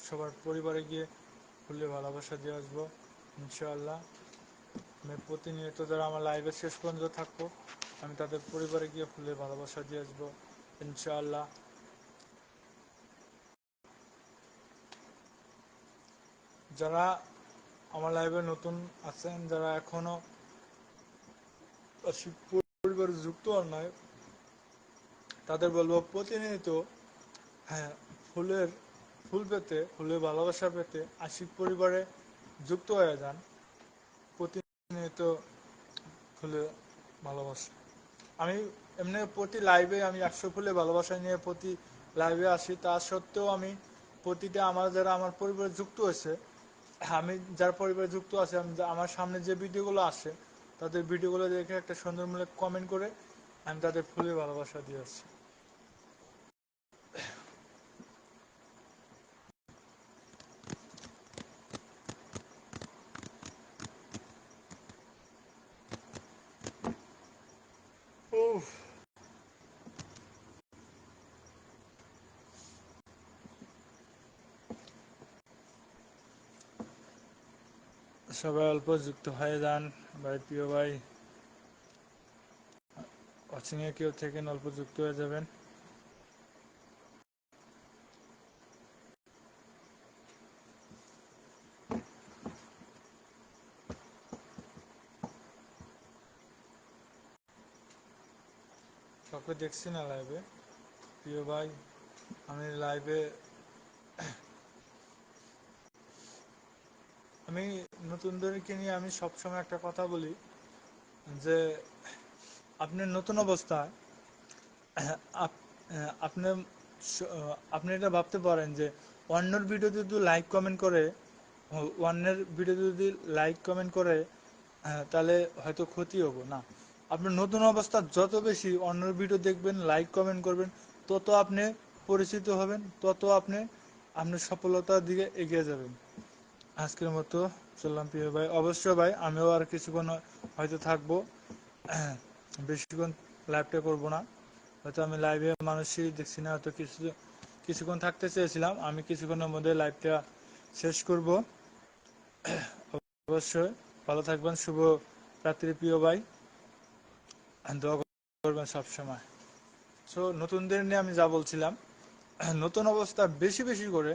সবার পরিবারে গিয়ে ফুলে ভালোবাসা দিয়ে আসবো ইনশাআল্লাহ। আমি প্রতিনিয়ত যারা আমার লাইভের শেষ পর্যন্ত থাকবো, আমি তাদের পরিবারে গিয়ে ফুলে ভালোবাসা দিয়ে আসবো ইনশাআল্লাহ। যারা আমার লাইভে নতুন আছেন, যারা এখনো পরিবারে যুক্ত হন নাই, তাদের বলবো প্রতিনিয়ত হ্যাঁ ফুল পেতে, ফুলের ভালোবাসা পেতে আশিক পরিবারে যুক্ত হয়ে যান। প্রতিনিয়ত ফুলে ভালোবাসা, আমি এমনি প্রতি লাইভে আমি 100 ফুলে ভালোবাসা নিয়ে প্রতি লাইভে আসি। তা সত্ত্বেও আমি প্রতিটা আমার যারা আমার পরিবারে যুক্ত হয়েছে, আমি যার পরিবারে যুক্ত আছে, আমি আমার সামনে যে ভিডিওগুলো আসে, তাদের ভিডিওগুলো দেখে একটা সুন্দরমূলক কমেন্ট করে আমি তাদের ফুলে ভালোবাসা দিয়ে আসছি। উফ, সবাই অল্প যুক্ত হয়ে যান ভাই, প্রিয় ভাই। ওয়াচিংয়ে কেউ থেকে অল্প যুক্ত হয়ে যাবেন। কাউকে দেখছি না লাইভে, প্রিয় ভাই। আমি লাইভে আমি নতুনদেরকে নিয়ে আমি সবসময় একটা কথা বলি যে আপনি নতুন অবস্থায় আপনি আপনি এটা ভাবতে পারেন যে অন্যের ভিডিও যদি লাইক কমেন্ট করে, অন্যের ভিডিও যদি লাইক কমেন্ট করে তাহলে হয়তো ক্ষতি হবো না। আপনার নতুন অবস্থা যত বেশি অন্যের ভিডিও দেখবেন, লাইক কমেন্ট করবেন, তত আপনি পরিচিত হবেন, তত আপনি আপনার সফলতার দিকে এগিয়ে যাবেন। আজকের মতো চললাম প্রিয় ভাই। অবশ্যই ভাই, আমিও আর কিছুক্ষণ হয়তো থাকবো, বেশিক্ষণ লাইভটা করবো না। হয়তো আমি লাইভে মানুষই দেখছি না, হয়তো কিছুক্ষণ থাকতে চেয়েছিলাম, আমি কিছুক্ষণের মধ্যে লাইভটা শেষ করব। অবশ্যই ভালো থাকবেন, শুভ রাত্রি প্রিয় ভাই, দোয়া করবেন সবসময়। সো নতুনদের নিয়ে আমি যা বলছিলাম, নতুন অবস্থা বেশি বেশি করে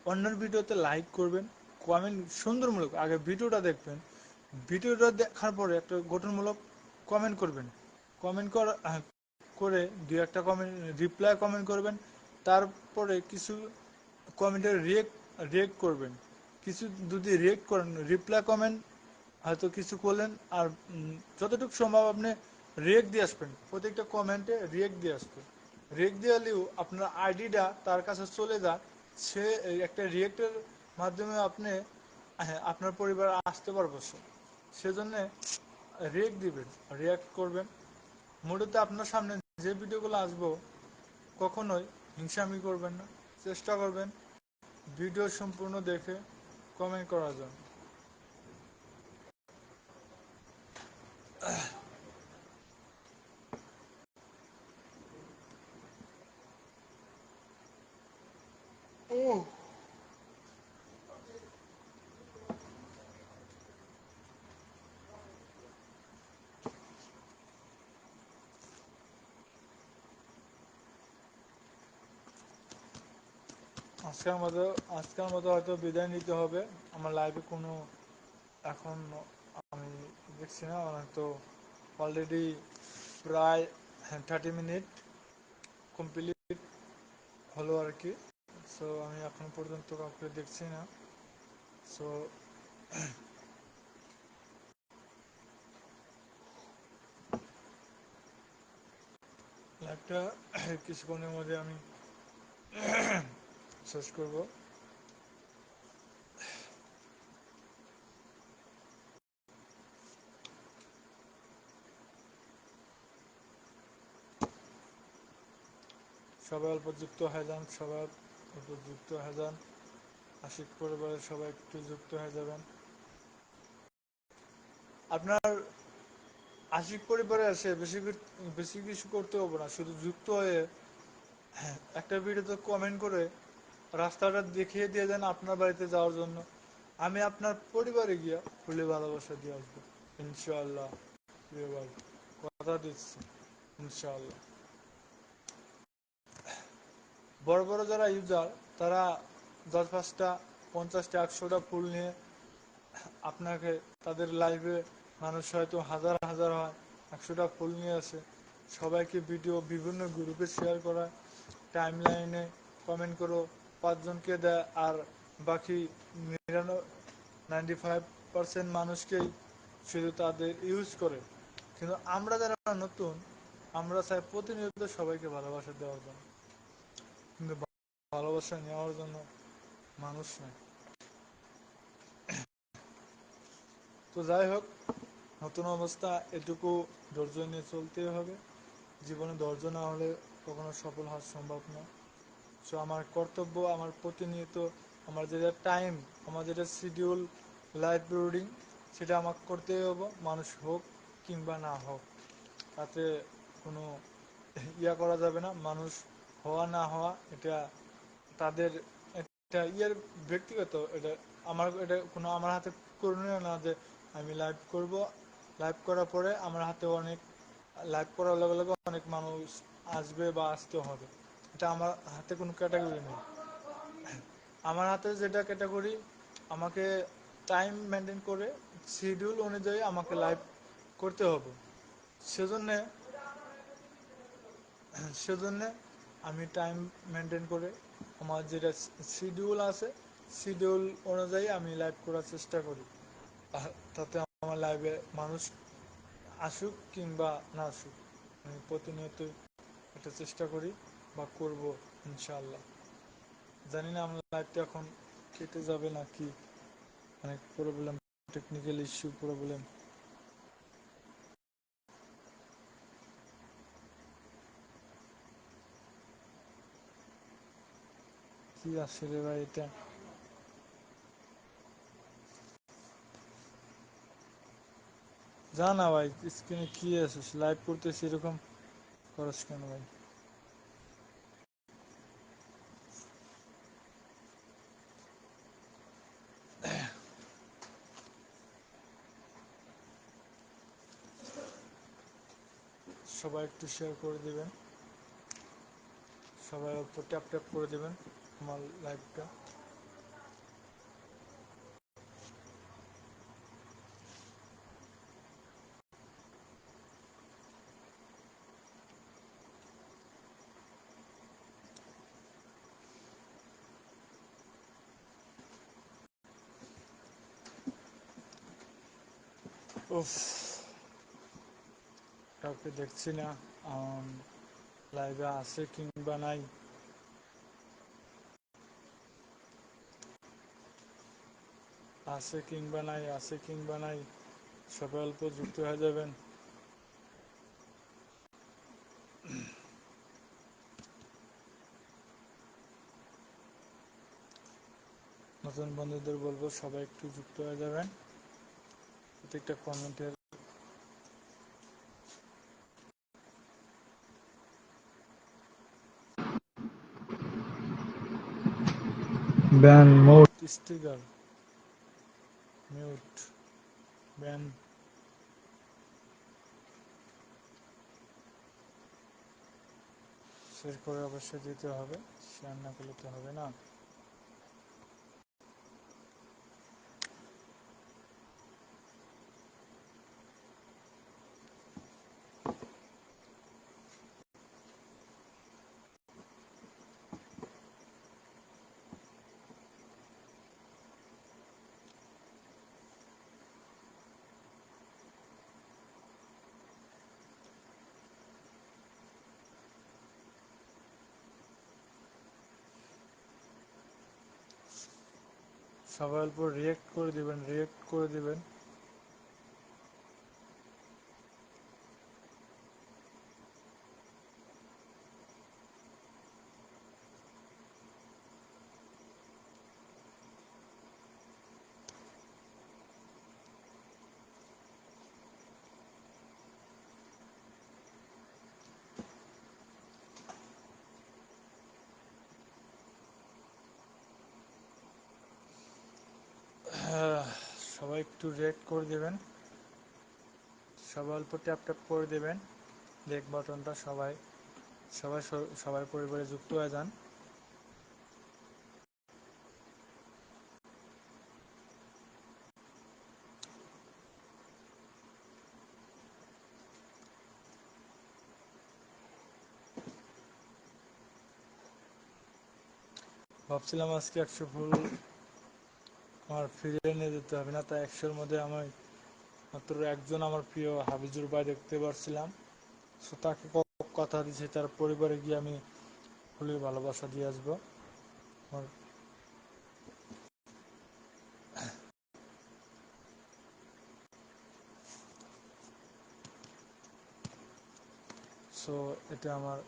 অন্যের ভিডিওতে লাইক করবেন, কমেন্ট সুন্দরমূলক, আগে ভিডিওটা দেখবেন, ভিডিওটা দেখার পরে একটা গঠনমূলক কমেন্ট করবেন। কমেন্ট করে দু একটা কমেন্ট রিপ্লাই কমেন্ট করবেন। তারপরে কিছু কমেন্টের রিয়েক্ট করবেন। কিছু যদি রিয়েক্ট করেন, রিপ্লাই কমেন্ট হয়তো কিছু করলেন, আর যতটুকু সম্ভব আপনি রিয়েক্ট দিয়ে আসবেন, প্রত্যেকটা কমেন্টে রিয়েক্ট দিয়ে আসবেন। রিয়েক্ট দিলেও আপনার আইডিটা তার কাছে চলে যায়, সে একটা রিয়েক্টের মাধ্যমে আপনি আপনার পরিবার আসতে পারবো। সেজন্য রিয়েক্ট দিবেন, রিয়াক্ট করবেন। মূলত আপনার সামনে যে ভিডিওগুলো আসবো, কখনোই হিংসামি করবেন না, চেষ্টা করবেন ভিডিও সম্পূর্ণ দেখে কমেন্ট করার জন্য। আজকের মতো হয়তো বিদায় নিতে হবে। আমার লাইভে কোনো এখন আমি দেখছি না, আমার তো অলরেডি প্রায় 30 মিনিট কমপ্লিট হলো আর কি। সো আমি এখন পর্যন্ত কাউকে দেখছি না। সো লাইভটা কিছুক্ষণের মধ্যে আমি শেষ করব। সবাই অল্প যুক্ত হয়ে যান, সবাই অল্প যুক্ত হয়ে যান। আশিক পরিবারের সবাই একটু যুক্ত হয়ে যাবেন। আপনার আশিক পরিবারে আসে বেশি বেশি কিছু করতে হবে না, শুধু যুক্ত হয়ে একটা ভিডিওতে কমেন্ট করে রাস্তাটা দেখিয়ে দিয়ে যান আপনার বাড়িতে যাওয়ার জন্য। আমি আপনার পরিবারে গিয়া ফুলে ভালোবাসা দিয়ে আসবো ইনশাআল্লাহ। প্রিয় ভাই, কথা দিচ্ছি ইনশাআল্লাহ। বড় বড় যারা ইউজার, তারা 10-5টা 50টা 100টা ফুল নিয়ে আপনাকে, তাদের লাইভে মানুষ হয়তো হাজার হাজার হয়, 100টা ফুল নিয়ে আসে, সবাইকে ভিডিও বিভিন্ন গ্রুপে শেয়ার করা, টাইম লাইনে কমেন্ট করো, 5জনকে দেয়, আর বাকি 95% মানুষকেই শুধু তাদের ইউজ করে। কিন্তু আমরা যারা নতুন, আমরা চাই প্রতিনিয়ত সবাইকে ভালোবাসা দেওয়ার জন্য, কিন্তু ভালোবাসা নেওয়ার জন্য মানুষ নেই। তো যাই হোক, নতুন অবস্থা, এটুকু ধৈর্য নিয়ে চলতেই হবে। জীবনে ধৈর্য না হলে কখনো সফল হওয়া সম্ভব না। সো আমার কর্তব্য, আমার প্রতিনিয়ত আমার যেটা টাইম, আমার যেটা শিডিউল, লাইফ রুটিন, সেটা আমাকে করতেই হবে, মানুষ হোক কিংবা না হোক। তাতে কোনো করা যাবে না। মানুষ হওয়া না হওয়া এটা তাদের, এটা ব্যক্তিগত, এটা এটা কোনো আমার হাতে করণীয় না যে আমি লাইভ করব, লাইভ করার পরে আমার হাতে অনেক, লাইভ করার লগে লগে অনেক মানুষ আসবে বা আসতে হবে, এটা আমার হাতে কোনো ক্যাটাগরি নেই। আমার হাতে যেটা ক্যাটাগরি, আমাকে টাইম মেনটেন করে শিডিউল অনুযায়ী আমাকে লাইভ করতে হবে। সেজন্যে সেজন্যে আমি টাইম মেনটেন করে আমার যেটা শিডিউল আছে, শিডিউল অনুযায়ী আমি লাইভ করার চেষ্টা করি। তাতে আমার লাইভে মানুষ আসুক কিংবা না আসুক, আমি প্রতিনিয়তই এটা চেষ্টা করি বা করব ইনশাআল্লাহ। জানি না আমার লাইভটা এখন কেটে যাবে না কি, অনেক প্রবলেম, টেকনিক্যাল ইস্যু প্রবলেম। কি আসে রে ভাই এটা? জানা ভাই, স্ক্রিনে কি আছে, লাইভ করতেছি এরকম খরচ কেন ভাই? সবাই একটু শেয়ার করে দিবেন, সবাই অল্প ট্যাপ ট্যাপ করে দিবেন আমার লাইভটা। উফ, কাউকে দেখছি না লাইভে, আছে কিংবা নাই। আছে কিংবা নাই, আছে কিংবা নাই, সবাই অল্প যুক্ত হয়ে যাবেন। নতুন বন্ধুদের বলবো সবাই একটু যুক্ত হয়ে যাবেন, প্রত্যেকটা কমেন্টের ban mode sticker mute ban. Share করে অবশ্যই দিতে হবে, শেয়ার না করলে তো হবে না। সবাই অল্প রিয়েক্ট করে দিবেন, রিয়েক্ট করে দিবেন। সবাই একটু রিয়েক্ট করে দিবেন, সবাই অল্প ট্যাপ ট্যাপ করে দিবেন লাইক বাটনটা। সবাই সবাই সবাই পরিবারে যুক্ত হয়ে যান। ভাবছিলাম আজকে 100 ফুল আমার ফিরিয়ে নিয়ে যেতে হবে না, তাই 100-র মধ্যে আমি মাত্র একজন আমার প্রিয় হাবিজুর ভাই দেখতে পারছিলাম। সো তাকে কথা দিয়েছি তার পরিবারে গিয়ে আমি ফুলের ভালোবাসা দিয়ে আসবো। সো এটা আমার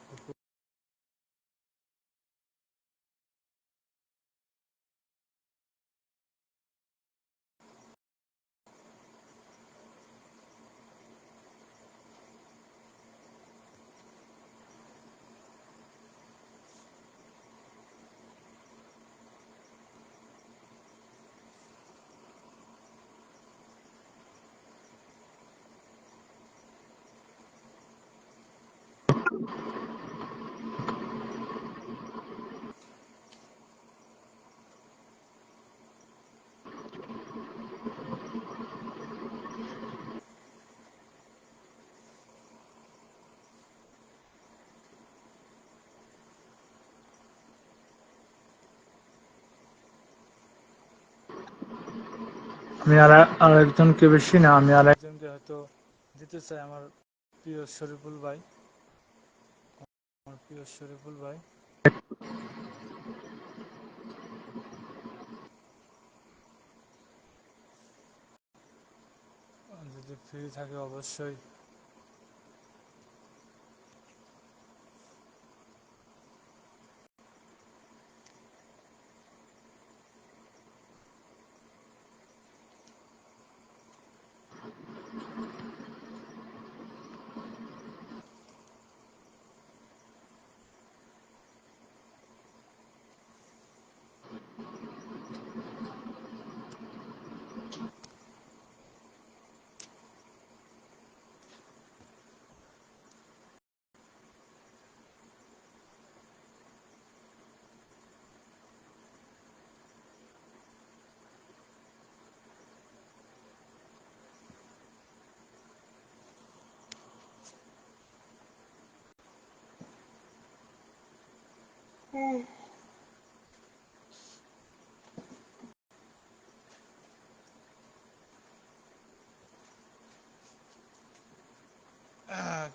আমি আর একজনকে বেশি না, আমি আর একজনকে হয়তো দিতে চাই। আমার প্রিয় শরীফুল ভাই, আমার প্রিয় শরীফুল ভাই যদি ফ্রি থাকে অবশ্যই।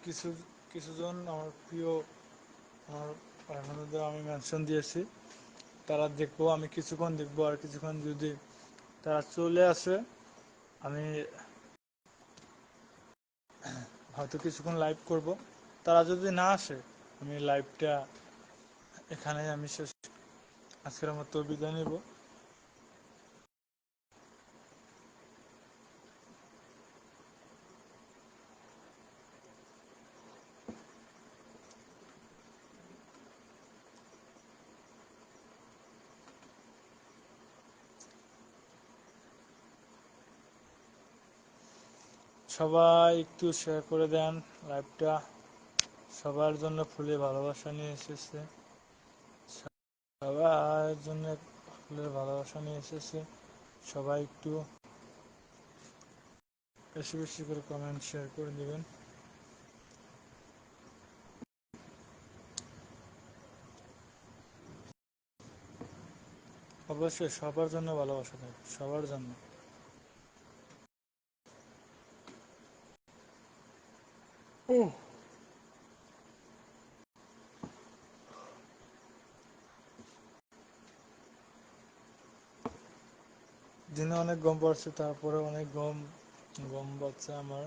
কিছু কিছুজন আমার প্রিয়, আমার এখনও আমি মেনশন দিয়েছি, তারা দেখবো, আমি কিছুক্ষণ দেখবো। আর কিছুক্ষণ যদি তারা চলে আসে আমি হয়তো কিছুক্ষণ লাইভ করব। তারা যদি না আসে আমি লাইভটা এখানে আমি শেষ, আজকের মতো বিদায় নেব। সবাই একটু শেয়ার করে দেন লাইভটা, সবার জন্য ফুলে ভালোবাসা নিয়ে এসেছে, সবার জন্য ফুলের ভালোবাসা নিয়ে এসেছে। সবাই একটু বেশি বেশি করে কমেন্ট শেয়ার করে দিবেন। অবশ্যই সবার জন্য ভালোবাসা থাকবে, সবার জন্য। দিনে অনেক গম পড়ছে, তারপরে অনেক গম গম বাচ্চা আমার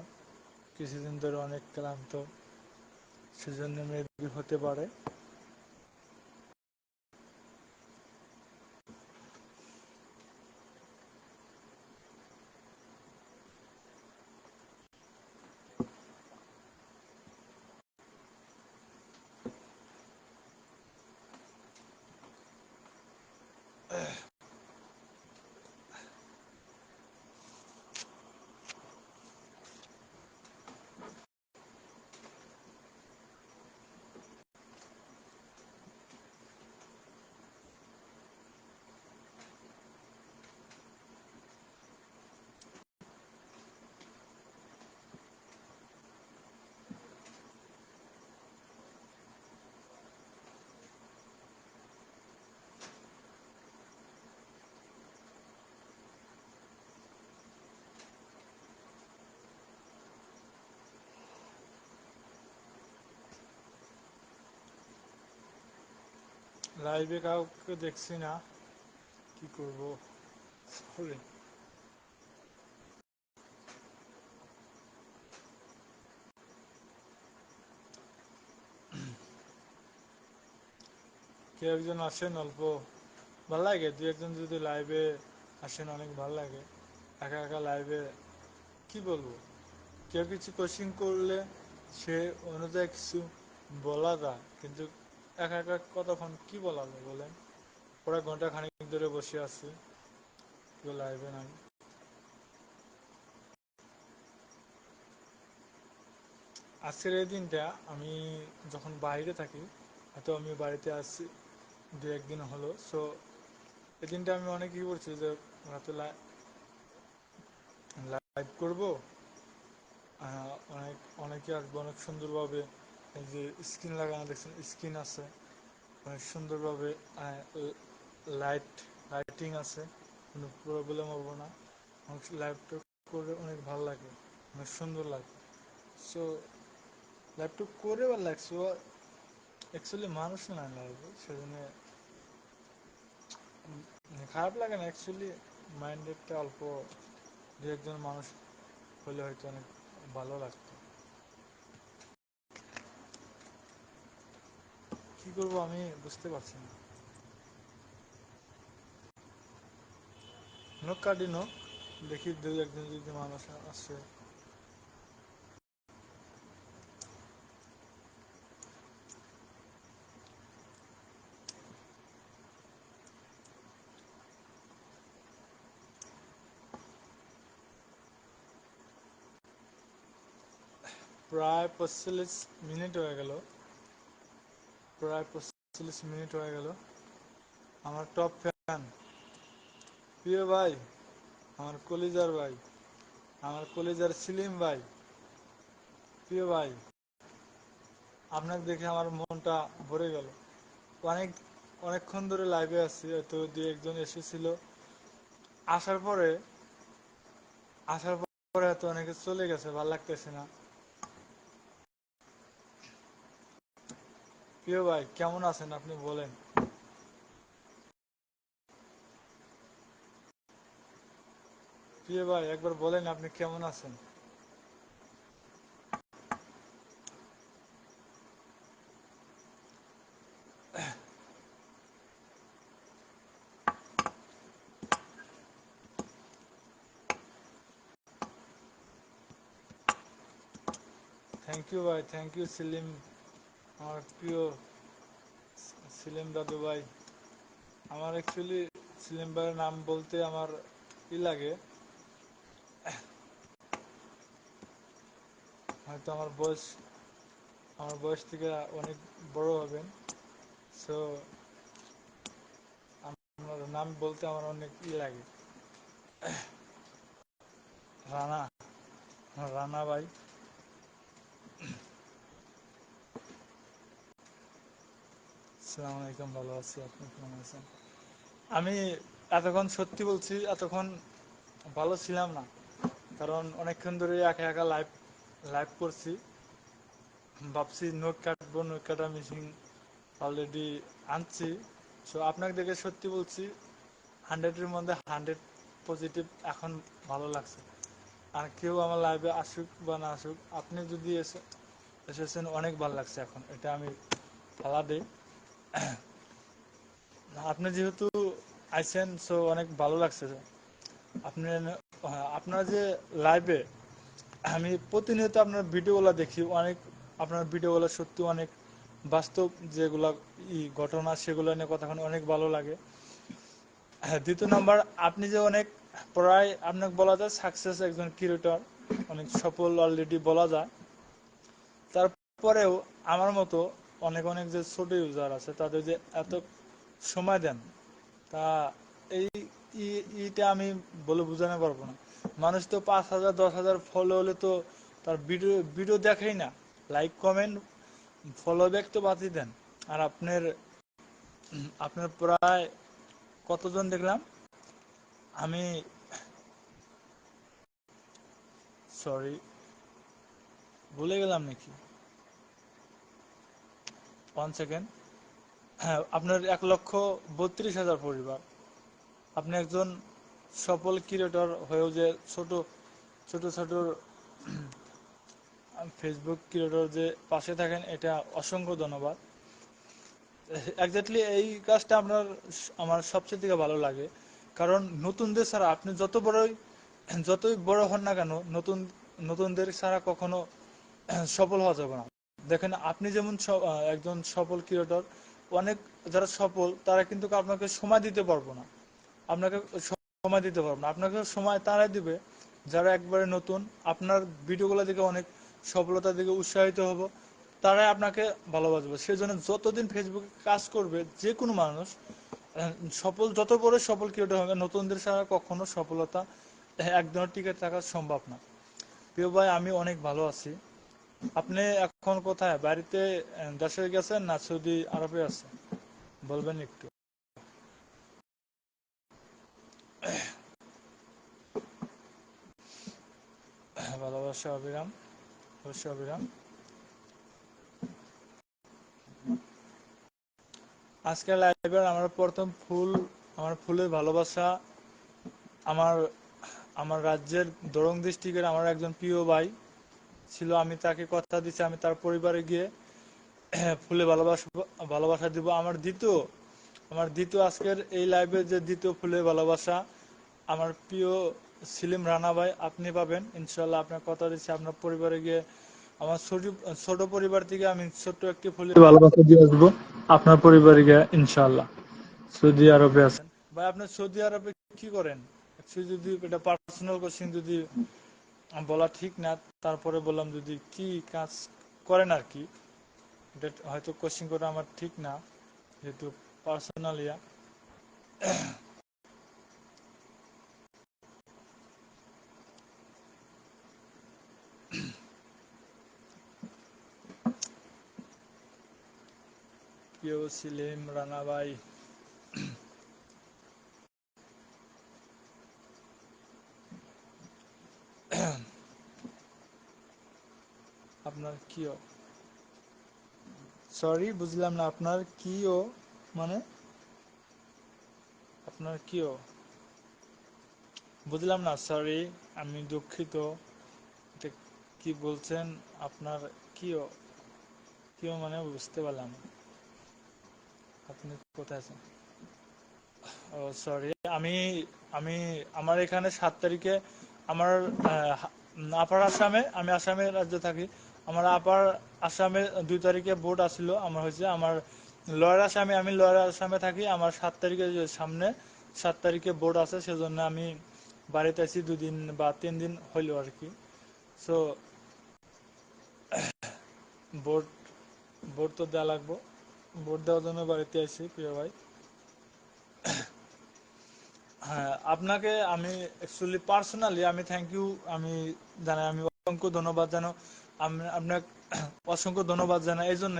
কিছুদিন ধরে অনেক ক্লান্ত, সেজন্য মেবি হতে পারে। লাইভে কাউকে দেখছি না, কি করব, সরি। কেউ একজন আসেন অল্প, ভাল লাগে দু একজন যদি লাইভে আসেন, অনেক ভাল লাগে। একা একা লাইভে কি বলবো, কেউ কিছু কোশ্চিন করলে সে অনুযায়ী কিছু বলা যায়, কিন্তু একা একা কতক্ষণ কি বলা যায় বলেন। ওরা ঘন্টা খানিক ধরে বসে আছে, কেউ লাইভে নাই। আজকের এই দিনটা আমি যখন বাইরে থাকি, হয়তো আমি বাড়িতে আসছি দু একদিন হলো, সো এই দিনটা আমি অনেক কি করছি যে রাতে লাইভ করবো, অনেক অনেকে আসবে অনেক সুন্দরভাবে। এই যে স্ক্রিন লাগানো দেখছেন, স্ক্রিন আছে অনেক সুন্দরভাবে, লাইট লাইটিং আছে, কোনো প্রবলেম হবে না। অনেক লাইভটা করে অনেক ভালো লাগে, অনেক সুন্দর লাগে। সো লাইভটা করে ভালো লাগছে, অ্যাকচুয়ালি মানুষ না লাইভে, সেজন্য খারাপ লাগে না অ্যাকচুয়ালি। মাইন্ডেডটা অল্প দু একজন মানুষ হলে হয়তো অনেক ভালো লাগতো। কি করবো আমি বুঝতে পারছি না। নোক কাটি নোক, দেখি দু একজন যদি মানুষ আসে। প্রায় 45 মিনিট হয়ে গেল, প্রায় 45 মিনিট হয়ে গেল। আমার টপ ফ্যান, প্রিয় ভাই, আমার কলিজার ভাই, আমার কলিজার সিলিম ভাই, প্রিয় ভাই, আপনাকে দেখে আমার মনটা ভরে গেল। অনেক অনেকক্ষণ ধরে লাইভে আছি, হয়তো দু একজন এসেছিল, আসার পরে আসার পরে হয়তো অনেকে চলে গেছে, ভালো লাগতেছে না। প্রিয় ভাই কেমন আছেন আপনি বলেন। প্রিয় ভাই একবার বলেন আপনি কেমন আছেন। থ্যাংক ইউ ভাই, থ্যাংক ইউ সেলিম, আমার প্রিয় সেলিম দাদু ভাই। আমার অ্যাকচুয়ালি সেলিম ভাইয়ের নাম বলতে আমার ই লাগে, হয়তো আমার বয়স থেকে অনেক বড় হবেন, সো আমার নাম বলতে আমার অনেক লাগে। রানা, রানা ভাই। আসসালামু আলাইকুম, ভালো আছি, আপনি কেমন আছেন। আমি এতক্ষণ সত্যি বলছি, এতক্ষণ ভালো ছিলাম না, কারণ অনেকক্ষণ ধরে একা একা লাইভ লাইভ করছি। ভাবছি নোট কাটবো, নোট কাটা মেশিন অলরেডি আনছি। সো আপনাকে দেখে সত্যি বলছি, 100-এর মধ্যে 100 পজিটিভ এখন ভালো লাগছে। আর কেউ আমার লাইভে আসুক বা না আসুক, আপনি যদি এসেছেন অনেক ভালো লাগছে এখন, এটা আমি ফালা দিই। আপনি যেহেতু আইছেন, সো অনেক ভালো লাগছে। আপনি আপনার যে লাইভে আমি প্রতিনিয়ত আপনার ভিডিওগুলো দেখি, অনেক আপনার ভিডিওগুলো সত্যি অনেক বাস্তব, যেগুলা ঘটনা সেগুলো নিয়ে কথা অনেক ভালো লাগে। হ্যাঁ, দ্বিতীয় নম্বর, আপনি যে অনেক প্রায় আপনাকে বলা যায় সাকসেস একজন ক্রিয়েটর, অনেক সফল অলরেডি বলা যায়। তারপরেও আমার মতো অনেক অনেক যে ছোট ইউজার আছে, তাদের যে এত সময় দেন, তা এই ইটা আমি বলে বোঝাতে পারবো না। মানুষ তো 5,000 10,000 ফলো হলে তো তার ভিডিও ভিডিও দেখাই না, লাইক কমেন্ট ফলো ব্যাক তো বাদই দেন। আর আপনার আপনার প্রায় কতজন দেখলাম আমি, সরি ভুলে গেলাম নাকি, 1 সেকেন্ড। হ্যাঁ, আপনার 1,32,000 পরিবার। আপনি একজন সফল ক্রিয়েটর হয়েও যে ছোট ছোট ছোট ফেসবুক ক্রিয়েটর যে পাশে থাকেন, এটা অসংখ্য ধন্যবাদ। এক্স্যাক্টলি এই কাজটা আমার সবচেয়ে থেকে ভালো লাগে। কারণ নতুনদের ছাড়া আপনি যতই বড় হন না কেন, নতুনদের ছাড়া কখনো সফল হওয়া যাবে না। দেখেন, আপনি যেমন একজন সফল ক্রিয়েটর, অনেক যারা সফল তারা কিন্তু আপনাকে সময় দিতে পারবো না, আপনাকে সময় দিতে পারবো না। আপনাকে সময় তারাই দিবে যারা একবারে নতুন, আপনার ভিডিওগুলো দেখে অনেক সফলতার দিকে উৎসাহিত হবো, তারাই আপনাকে ভালোবাসবে। সেই জন্য যতদিন ফেসবুকে কাজ করবে যে কোনো মানুষ, সফল যত বড় সফল ক্রিয়েটর হবে, নতুনদের ছাড়া কখনো সফলতা একদম টিকে থাকা সম্ভব না। প্রিয় ভাই, আমি অনেক ভালো আছি। আপনি এখন কোথায়, বাড়িতে দেশে গেছেন না সৌদি আরবে আছেন, বলবেন একটু। ভালোবাসা অবিরাম, অবশ্যই অবিরাম। আজকের লাইভের আমার প্রথম আমার ফুলের ভালোবাসা আমার আমার রাজ্যের দরং ডিস্ট্রিক্টের আমার একজন প্রিয় ভাই ছিল। আমি তাকে কথা দিচ্ছি, আমি তার পরিবারে গিয়ে ফুলে ভালোবাসা দিব। আমার দ্বিতীয় আজকের এই লাইভে যে দ্বিতীয় ফুলের ভালোবাসা আমার প্রিয় সিলিম রানা ভাই, আপনি পাবেন ইনশাল্লাহ। আপনার কথা দিচ্ছি, আপনার পরিবারে গিয়ে আমার ছোট পরিবার থেকে আমি ছোট্ট একটি ফুলের ভালোবাসা দিয়ে আসবো আপনার পরিবারে গিয়ে ইনশাল্লাহ। সৌদি আরবে আছেন ভাই, আপনি সৌদি আরবে কি করেন? Actually যদি এটা পার্সোনাল কোশ্চেন যদি বলা ঠিক না, তারপরে বললাম যদি কি কাজ করেন আর কি, এটা হয়তো কোশ্চেন করা আমার ঠিক না, যেহেতু পার্সোনাল ইয়া। প্রিয় সিলিম রানা ভাই, আপনার কিও, সরি বুঝলাম না, আপনার কিও মানে, আপনার কিও বুঝলাম না, সরি, আমি দুঃখিত। এটা কি বলছেন? আপনার কিও, কিও মানে বুঝতে পারলাম না। আপনি কোথায় আছেন? ও সরি, আমি আমি আমার এখানে 7 তারিখে আমার আপার আসামে, আমি আসামে রাজ্যে থাকি। আমার আপার আসামে 2 তারিখে ভোট আসছিল, আমার হয়েছে। আমার লোয়ার আসামে, আমি লোয়ার আসামে থাকি। আমার 7 তারিখে সামনে 7 তারিখে ভোট আছে, সেজন্য আমি বাড়িতে আছি 2 দিন বা 3 দিন হইল আর কি। সো ভোট ভোট তো দেওয়া লাগবো, ভোট দেওয়ার জন্য বাড়িতে আছি প্রিয় ভাই। হ্যাঁ, আপনাকে আমি অ্যাকচুয়ালি পার্সোনালি আমি থ্যাংক ইউ আমি জানাই, আমি অসংখ্য ধন্যবাদ জানো। আপনাকে অসংখ্য ধন্যবাদ জানাই। এই জন্য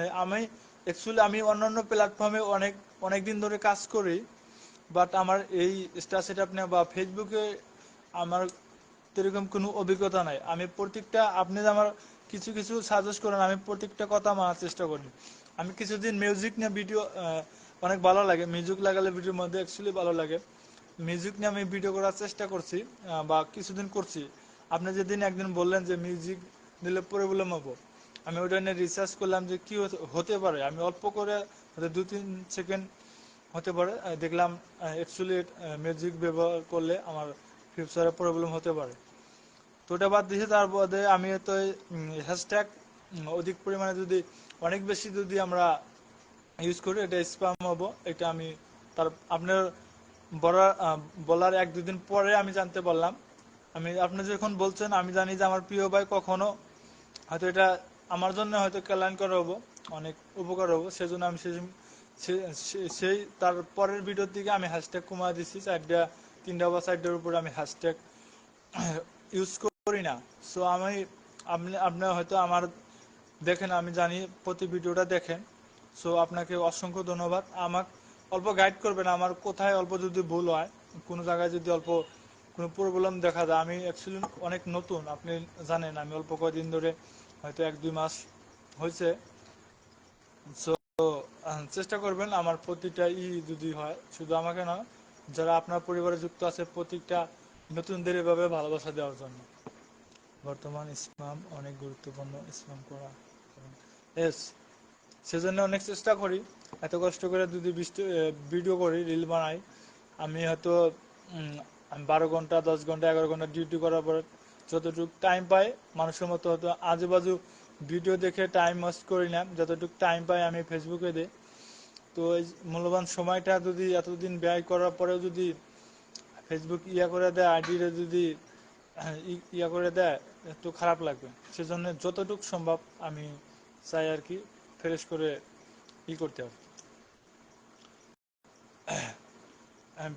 আমি অন্যান্য প্ল্যাটফর্মে অনেক অনেক দিন ধরে কাজ করি, বাট আমার এই স্টার সেট আপ নিয়ে বা ফেসবুকে আমার এরকম কোনো অভিজ্ঞতা নাই। আমি প্রত্যেকটা, আপনি যে আমার কিছু কিছু সাজেস্ট করেন, আমি প্রত্যেকটা কথা মানার চেষ্টা করি। আমি কিছুদিন মিউজিক নিয়ে ভিডিও অনেক ভালো লাগে, মিউজিক লাগালে ভিডিওর মধ্যে অ্যাকচুয়ালি ভালো লাগে। মিউজিক নিয়ে আমি ভিডিও করার চেষ্টা করছি, বা কিছুদিন করছি। আপনি যেদিন একদিন বললেন যে মিউজিক দিলে প্রবলেম হবো, আমি ওটা নিয়ে রিসার্চ করলাম যে কি হতে পারে। আমি অল্প করে হয়তো 2-3 সেকেন্ড হতে পারে দেখলাম অ্যাকচুয়ালি মিউজিক ব্যবহার করলে আমার ফিউচারে প্রবলেম হতে পারে। তো ওটা বাদ দিয়েছে। তার বাদে আমি তো হ্যাশট্যাগ অধিক পরিমাণে যদি অনেক বেশি যদি আমরা ইউজ করি এটা স্প্যাম হবো। এটা আমি তার আপনার বলার বলার 1-2 দিন পরে আমি জানতে পারলাম। আপনি যখন বলছেন আমি জানি যে আমার প্রিয় ভাই কখনো হয়তো এটা আমার জন্য হয়তো কল্যাণকর হবো, অনেক উপকার হবো, সেজন্য আমি সেই তার পরের ভিডিওর দিকে আমি হ্যাশট্যাগ কমায় দিচ্ছি 4টা 3টা বা 4টার উপরে আমি হ্যাশট্যাগ ইউজ করি না। সো আপনার হয়তো আমার দেখেন, আমি জানি প্রতি ভিডিওটা দেখেন। সো আপনাকে অসংখ্য ধন্যবাদ। আমাকে অল্প গাইড করবেন, আমার কোথায় অল্প যদি ভুল হয়, কোনো জায়গায় যদি অল্প কোনো প্রবলেম দেখা যায়। আমি অ্যাকচুয়ালি অনেক নতুন, আপনি জানেন আমি অল্প কয়েকদিন ধরে হয়তো 1-2 মাস হয়েছে। সো চেষ্টা করবেন আমার প্রতিটা যদি হয়, শুধু আমাকে না, যারা আপনার পরিবারে যুক্ত আছে প্রত্যেকটা নতুনদের এভাবে ভালোবাসা দেওয়ার জন্য। বর্তমান ইসলাম অনেক গুরুত্বপূর্ণ, ইসলাম করা এস সেজন্য অনেক চেষ্টা করি। এত কষ্ট করে যদি ভিডিও করি, রিল বানাই, আমি হয়তো আমি 12 ঘন্টা 10 ঘন্টা 11 ঘন্টা ডিউটি করার পর যতটুকু টাইম পাই মানুষের মতো হয়তো আজুবাজু ভিডিও দেখে টাইম ওয়েস্ট করি না। যতটুকু টাইম পাই আমি ফেসবুকে দিই। তো এই মূল্যবান সময়টা যদি এতদিন ব্যয় করার পরেও যদি ফেসবুক করে দেয়, আইডিটা যদি করে দেয়, একটু খারাপ লাগবে। সেজন্য যতটুকু সম্ভব আমি চাই আর কি ফ্রেশ করে করতে হবে।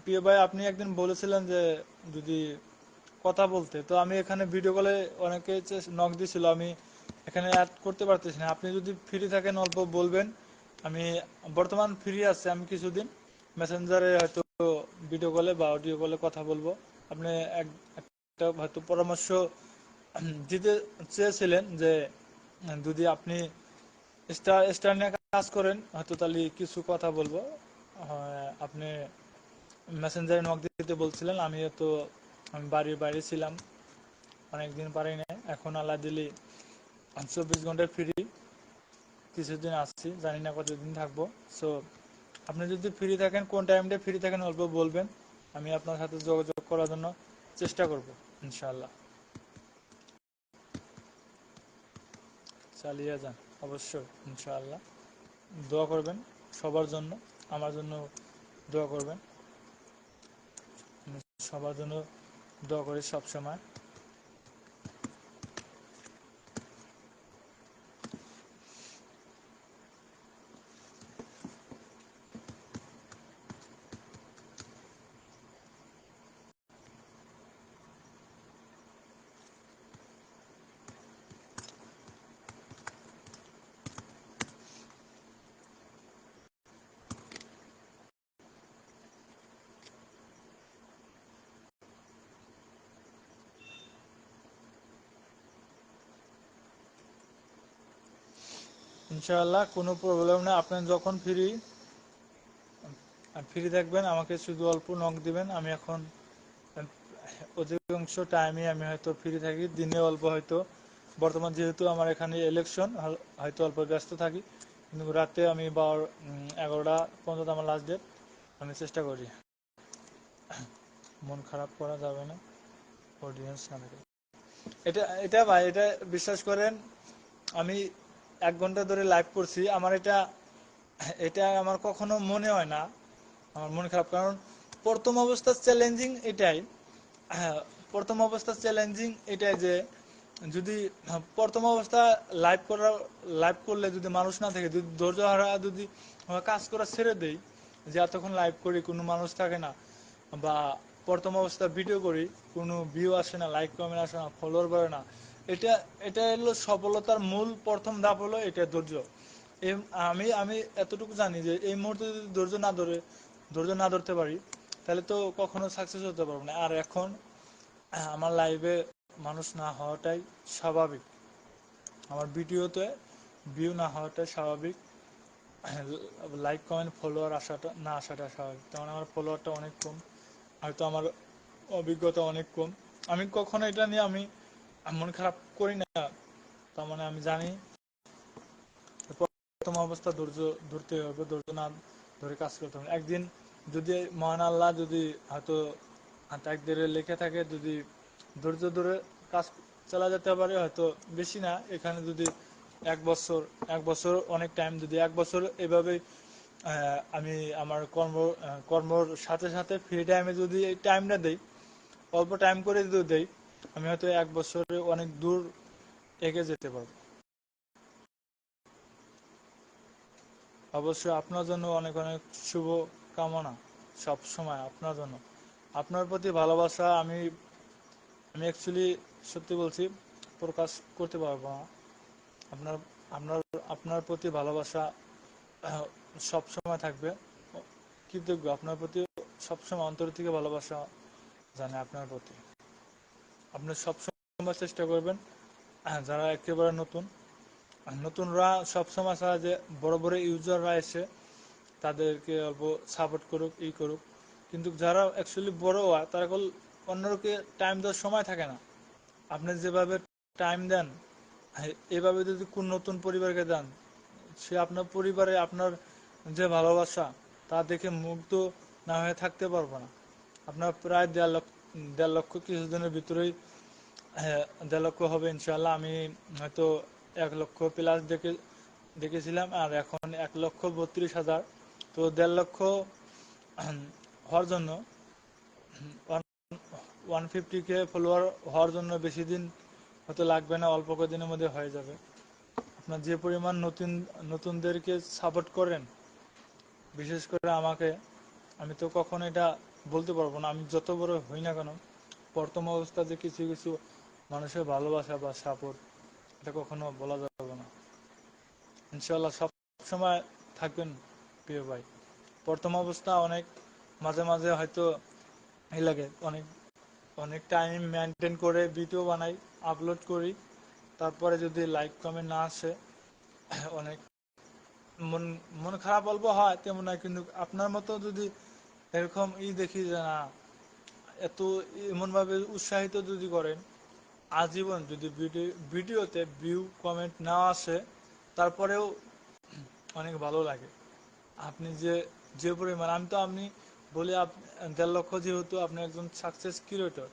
প্রিয় ভাই, আপনি একদিন বলেছিলেন যে যদি কথা বলতে, তো আমি এখানে ভিডিও কলে অনেকে নক দিছিল, আমি এখানে অ্যাড করতে পারতেছি না। আপনি যদি ফ্রি থাকেন অল্প বলবেন। আমি বর্তমান ফ্রি আছি, আমি কিছুদিন মেসেঞ্জারে হয়তো ভিডিও কলে বা অডিও কলে কথা বলবো। আপনি একটা হয়তো পরামর্শ দিতে চেয়েছিলেন যে যদি আপনি স্টার নিয়ে কাজ করেন হয়তো তাহলে কিছু কথা বলবো। আপনি মেসেঞ্জারে নক দিতে বলছিলেন, আমি বাড়ির বাইরে ছিলাম, অনেকদিন পারি না। এখন আল্লাহ দিলি 24 ঘন্টায় ফ্রি, কিছুদিন আসছি, জানি না কতদিন থাকবো। সো আপনি যদি ফ্রি থাকেন, কোন টাইমটা ফ্রি থাকেন অল্প বলবেন, আমি আপনার সাথে যোগাযোগ করার জন্য চেষ্টা করব ইনশাআল্লাহ। চালিয়ে যান অবশ্যই ইনশাআল্লাহ। দোয়া করবেন সবার জন্য, আমার জন্য দোয়া করবেন। আমি সবার জন্য দোয়া করি সবসময়। ইনশাআল্লাহ কোনো প্রবলেম নেই। আপনি যখন ফ্রি থাকবেন আমাকে শুধু অল্প নক দিবেন। আমি এখন অধিকাংশ টাইমে আমি হয়তো ফ্রি থাকি, দিনে অল্প হয়তো, বর্তমান যেহেতু আমার এখানে ইলেকশন, হয়তো অল্প ব্যস্ত থাকি, কিন্তু রাতে আমি 11টা পর্যন্ত আমার লাস্ট ডেট, আমি চেষ্টা করি। মন খারাপ করা যাবে না, অডিয়েন্স না থাকে। এটা এটা ভাই, এটা বিশ্বাস করেন, আমি 1 ঘন্টা ধরে লাইভ করছি, আমার এটা এটা আমার কখনো মনে হয় না আমার মন খারাপ। কারণ প্রথম অবস্থা চ্যালেঞ্জিং এটাই। হ্যাঁ, প্রথম অবস্থা চ্যালেঞ্জিং এটাই যে যদি প্রথম অবস্থা লাইভ করলে যদি মানুষ না থাকে, যদি ধৈর্য হারা, যদি আমরা কাজ করা ছেড়ে দেই, যে এতক্ষণ লাইভ করি কোনো মানুষ থাকে না, বা প্রথম অবস্থা ভিডিও করি কোনো ভিউ আসে না, লাইক কমেন্ট আসে না, ফলোয়ার বাড়ে না, এটা এটা হলো সফলতার মূল প্রথম ধাপ, হলো এটা ধৈর্য। আমি আমি এতটুকু জানি যে এই মুহূর্তে যদি ধৈর্য না ধরতে পারি, তাহলে তো কখনো সাকসেস হতে পারবো না। আর এখন আমার লাইভে মানুষ না হওয়াটাই স্বাভাবিক, আমার ভিডিওতে ভিউ না হওয়াটাই স্বাভাবিক, লাইক কমেন্ট ফলোয়ার আসাটা না আসাটা স্বাভাবিক। কারণ আমার ফলোয়ারটা অনেক কম, হয়তো আমার অভিজ্ঞতা অনেক কম। আমি কখনো এটা নিয়ে আমি মন খারাপ করি না। তার মানে আমি জানি প্রথম অবস্থা ধৈর্য ধরতে হবে, ধৈর্য না ধরে কাজ করতে হবে। একদিন যদি মহান আল্লাহ যদি হয়তো তাকদীরে লেখে থাকে, যদি ধৈর্য ধরে কাজ চালা যেতে পারে, হয়তো বেশি না, এখানে যদি 1 বছর, 1 বছর অনেক টাইম, যদি 1 বছর এভাবে আমি আমার কর্মর সাথে সাথে ফ্রি টাইমে যদি এই টাইমটা দেই, অল্প টাইম করে যদি দেই, আমি হয়তো 1 বছরে অনেক দূর এগিয়ে যেতে পারবো। অবশ্যই আপনার জন্য অনেক অনেক শুভ কামনা সব সময় আপনার জন্য। আপনার প্রতি ভালোবাসা আমি আমি অ্যাকচুয়ালি সত্যি বলছি প্রকাশ করতে পারবো না। আপনার আপনার আপনার প্রতি ভালোবাসা সব সময় থাকবে। কৃতজ্ঞ আপনার প্রতি, সবসময় অন্তর থেকে ভালোবাসা জানে আপনার প্রতি। আপনি সবসময় চেষ্টা করবেন যারা একেবারে নতুন, নতুনরা সবসময় চায় যে বড় বড় ইউজাররা এসে তাদেরকে অল্প সাপোর্ট করুক, করুক। কিন্তু যারা অ্যাকচুয়ালি বড় হয় তারা অন্যকে টাইম দেওয়ার সময় থাকে না। আপনি যেভাবে টাইম দেন, এভাবে যদি কোন নতুন পরিবারকে দেন, সে আপনার পরিবারে আপনার যে ভালোবাসা তা দেখে মুগ্ধ না হয়ে থাকতে পারবো না। আপনার প্রায় 1.5 লক্ষ কিছুদিনের ভিতরেই, হ্যাঁ, 1.5 লক্ষ হবে ইনশাল্লাহ। আমি হয়তো 1 লক্ষ প্লাস দেখেছিলাম, আর এখন 1,32,000। তো 1.5 লক্ষ হওয়ার জন্য 150K ফলোয়ার হওয়ার জন্য বেশি দিন হয়তো লাগবে না, অল্প কদিনের মধ্যে হয়ে যাবে। আপনার যে পরিমাণ নতুনদেরকে সাপোর্ট করেন, বিশেষ করে আমাকে, আমি তো কখনো এটা বলতে পারবো না, আমি যত বড় হই না কেন, প্রথম অবস্থাতে কিছু কিছু মানুষের ভালোবাসা বা সাপোর্ট, এটা কখনো বলা যাবে না। ইনশাল্লাহ সব সময় থাকবেন প্রিয় ভাই। প্রথম অবস্থা অনেক, মাঝে মাঝে হয়তো এই লাগে, অনেক অনেক টাইম মেনটেন করে ভিডিও বানাই, আপলোড করি, তারপরে যদি লাইক কমেন্ট না আসে, অনেক মন মন খারাপ অল্প হয়, তেমন নয়। কিন্তু আপনার মতো যদি এরকম দেখি যে না, এত এমনভাবে উৎসাহিত যদি করেন, আজীবন যদি ভিডিওতে ভিউ কমেন্ট না আসে, তারপরেও অনেক ভালো লাগে। আপনি যে যে পরিমাণ, আমি তো আপনি বলি 1.5 লক্ষ, যেহেতু আপনি একজন সাকসেস ক্রিয়েটর।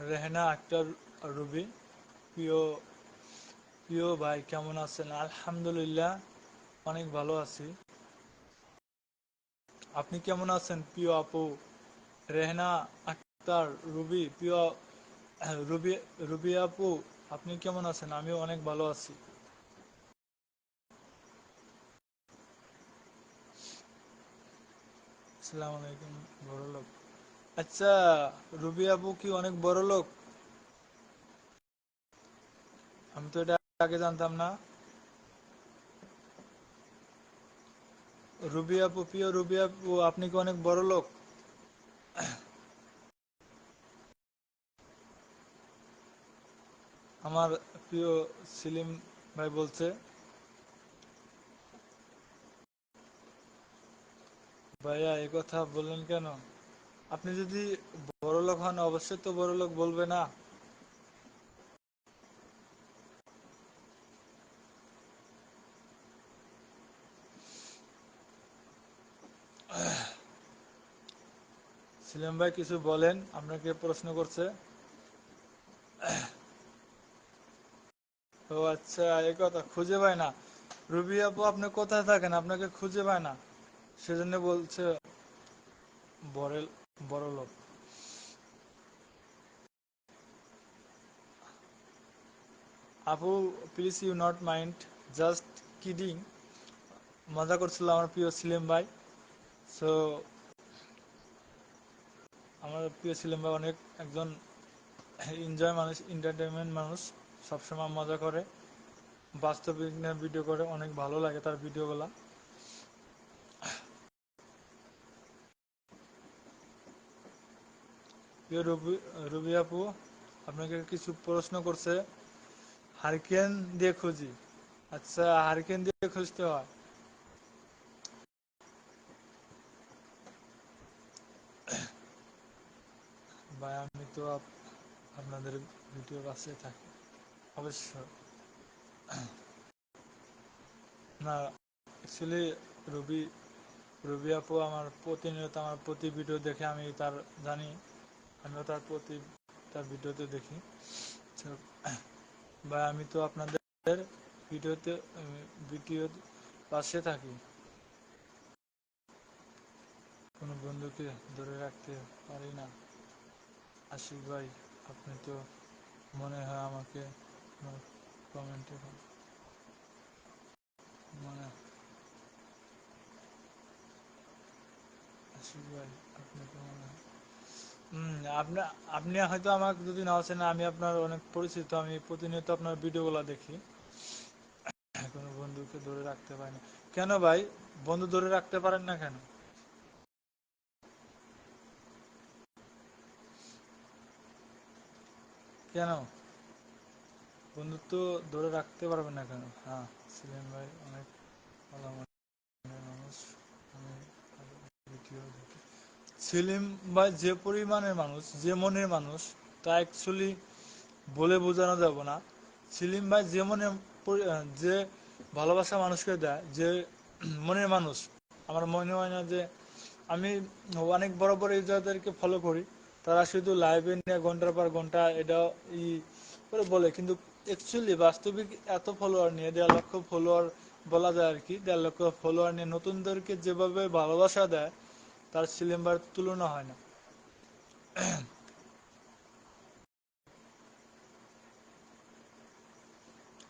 রেহেনা আক্তার রুবি, প্রিয় প্রিয় ভাই কেমন আছেন? আলহামদুলিল্লাহ, অনেক ভালো আছি। আপনি কেমন আছেন প্রিয় আপু? রেহেনা আক্তার রুবি, প্রিয় রুবি রুবি আপু, আপনি কেমন আছেন? আমিও অনেক ভালো আছি। আসসালামু আলাইকুম। বড় লোক? আচ্ছা, রুবি আপু কি অনেক বড় লোক? আমি তো এটা আগে জানতাম না। রুবি আপু, প্রিয় রুবি আপু, আপনি কি অনেক বড় লোক? আমার প্রিয় সেলিম ভাই বলছে। ভাইয়া এই কথা বললেন কেন? আপনি যদি বড় লোক হন, অবশ্যই তো বড় লোক বলবে না। সেলিম ভাই কিছু বলেন, আপনাকে প্রশ্ন করছে। ও আচ্ছা, এই কথা খুঁজে পায় না। রুবি আপু আপনি কোথায় থাকেন? আপনাকে খুঁজে পায় না, সেজন্য বলছে বড় বড় লোক। আপু please you not mind, just kidding, মজা করছিল আমার প্রিয় সেলিম ভাই। সো আমার প্রিয় সেলিম ভাই অনেক একজন এনজয় মানুষ, এন্টারটেনমেন্ট মানুষ, সবসময় মজা করে, বাস্তবিক নিয়ে ভিডিও করে, অনেক ভালো লাগে তার ভিডিওগুলা। প্রিয় রুবি আপু, আপনাকে কিছু প্রশ্ন করছে। হারিকেন দিয়ে খুঁজি? আচ্ছা, হারিকেন দিয়ে খুঁজতে হয়। ভাই আমি তো আপনাদের ভিডিও কাছে থাকি অবশ্য। না, অ্যাকচুয়ালি রবি রবি আপু আমার প্রতিনিয়ত আমার প্রতি ভিডিও দেখে, আমি তার জানি, আমিও তার ভিডিওতে দেখি। তো ভাই আমি তো আপনাদের ভিডিওতে ভিডিও পাশে থাকি, কোনো বন্ধুকে ধরে রাখতে পারি না। আশিক ভাই, আপনি তো মনে হয় আমাকে কমেন্টে মানে আশিক ভাই, আপনি তো মনে হয় আপনি আপনি হয়তো আমাকে যদি না আছেন, আমি আপনার অনেক পরিচিত, আমি প্রতিনিয়ত আপনার ভিডিওগুলো দেখি। কোনো বন্ধুকে ধরে রাখতে পারি না কেন ভাই? বন্ধু ধরে রাখতে পারেন না কেন? কেন বন্ধুত্ব ধরে রাখতে পারবেন না কেন? হ্যাঁ, সেলিম ভাই অনেক ভালো মনের মানুষ। আমি ভিডিও দেখি। সেলিম ভাই যে পরিমাণের মানুষ, যে মনের মানুষ, তা অ্যাকচুয়ালি বলে বোঝানো যাব না। সেলিম ভাই যে মনে যে ভালোবাসা মানুষকে দেয়, যে মনের মানুষ, আমার মনে হয় না যে আমি অনেক বড় বড় ইউজারদেরকে ফলো করি, তারা শুধু লাইভে নিয়ে ঘন্টার পর ঘন্টা এটা ই করে বলে, কিন্তু অ্যাকচুয়ালি বাস্তবিক এত ফলোয়ার নিয়ে 1.5 লক্ষ ফলোয়ার বলা যায় আর কি, 1.5 লক্ষ ফলোয়ার নিয়ে নতুনদেরকে যেভাবে ভালোবাসা দেয়, তার সেলিম ভাইয়ের তুলনা হয় না।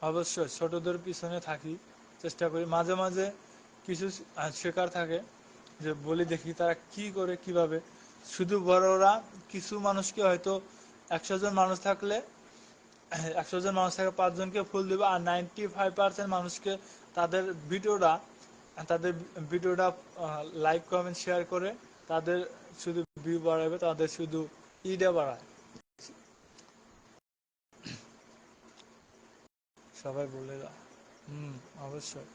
অবশ্যই ছোটদের পিছনে থাকি, চেষ্টা করি মাঝে মাঝে কিছু শেখার থাকে, যে বলি দেখি তারা কি করে কিভাবে। শুধু বড়রা কিছু মানুষকে হয়তো 100 জন মানুষ থাকলে 100 জন মানুষ থাকলে 5 জনকে ফুল দেবে, আর 95% মানুষকে তাদের ভিডিওটা তাদের ভিডিওটা লাইক কমেন্ট শেয়ার করে তাদের শুধু ভিউ বাড়াবে, তাদের শুধু ইডে বাড়ায়। সবাই বলে অবশ্যই।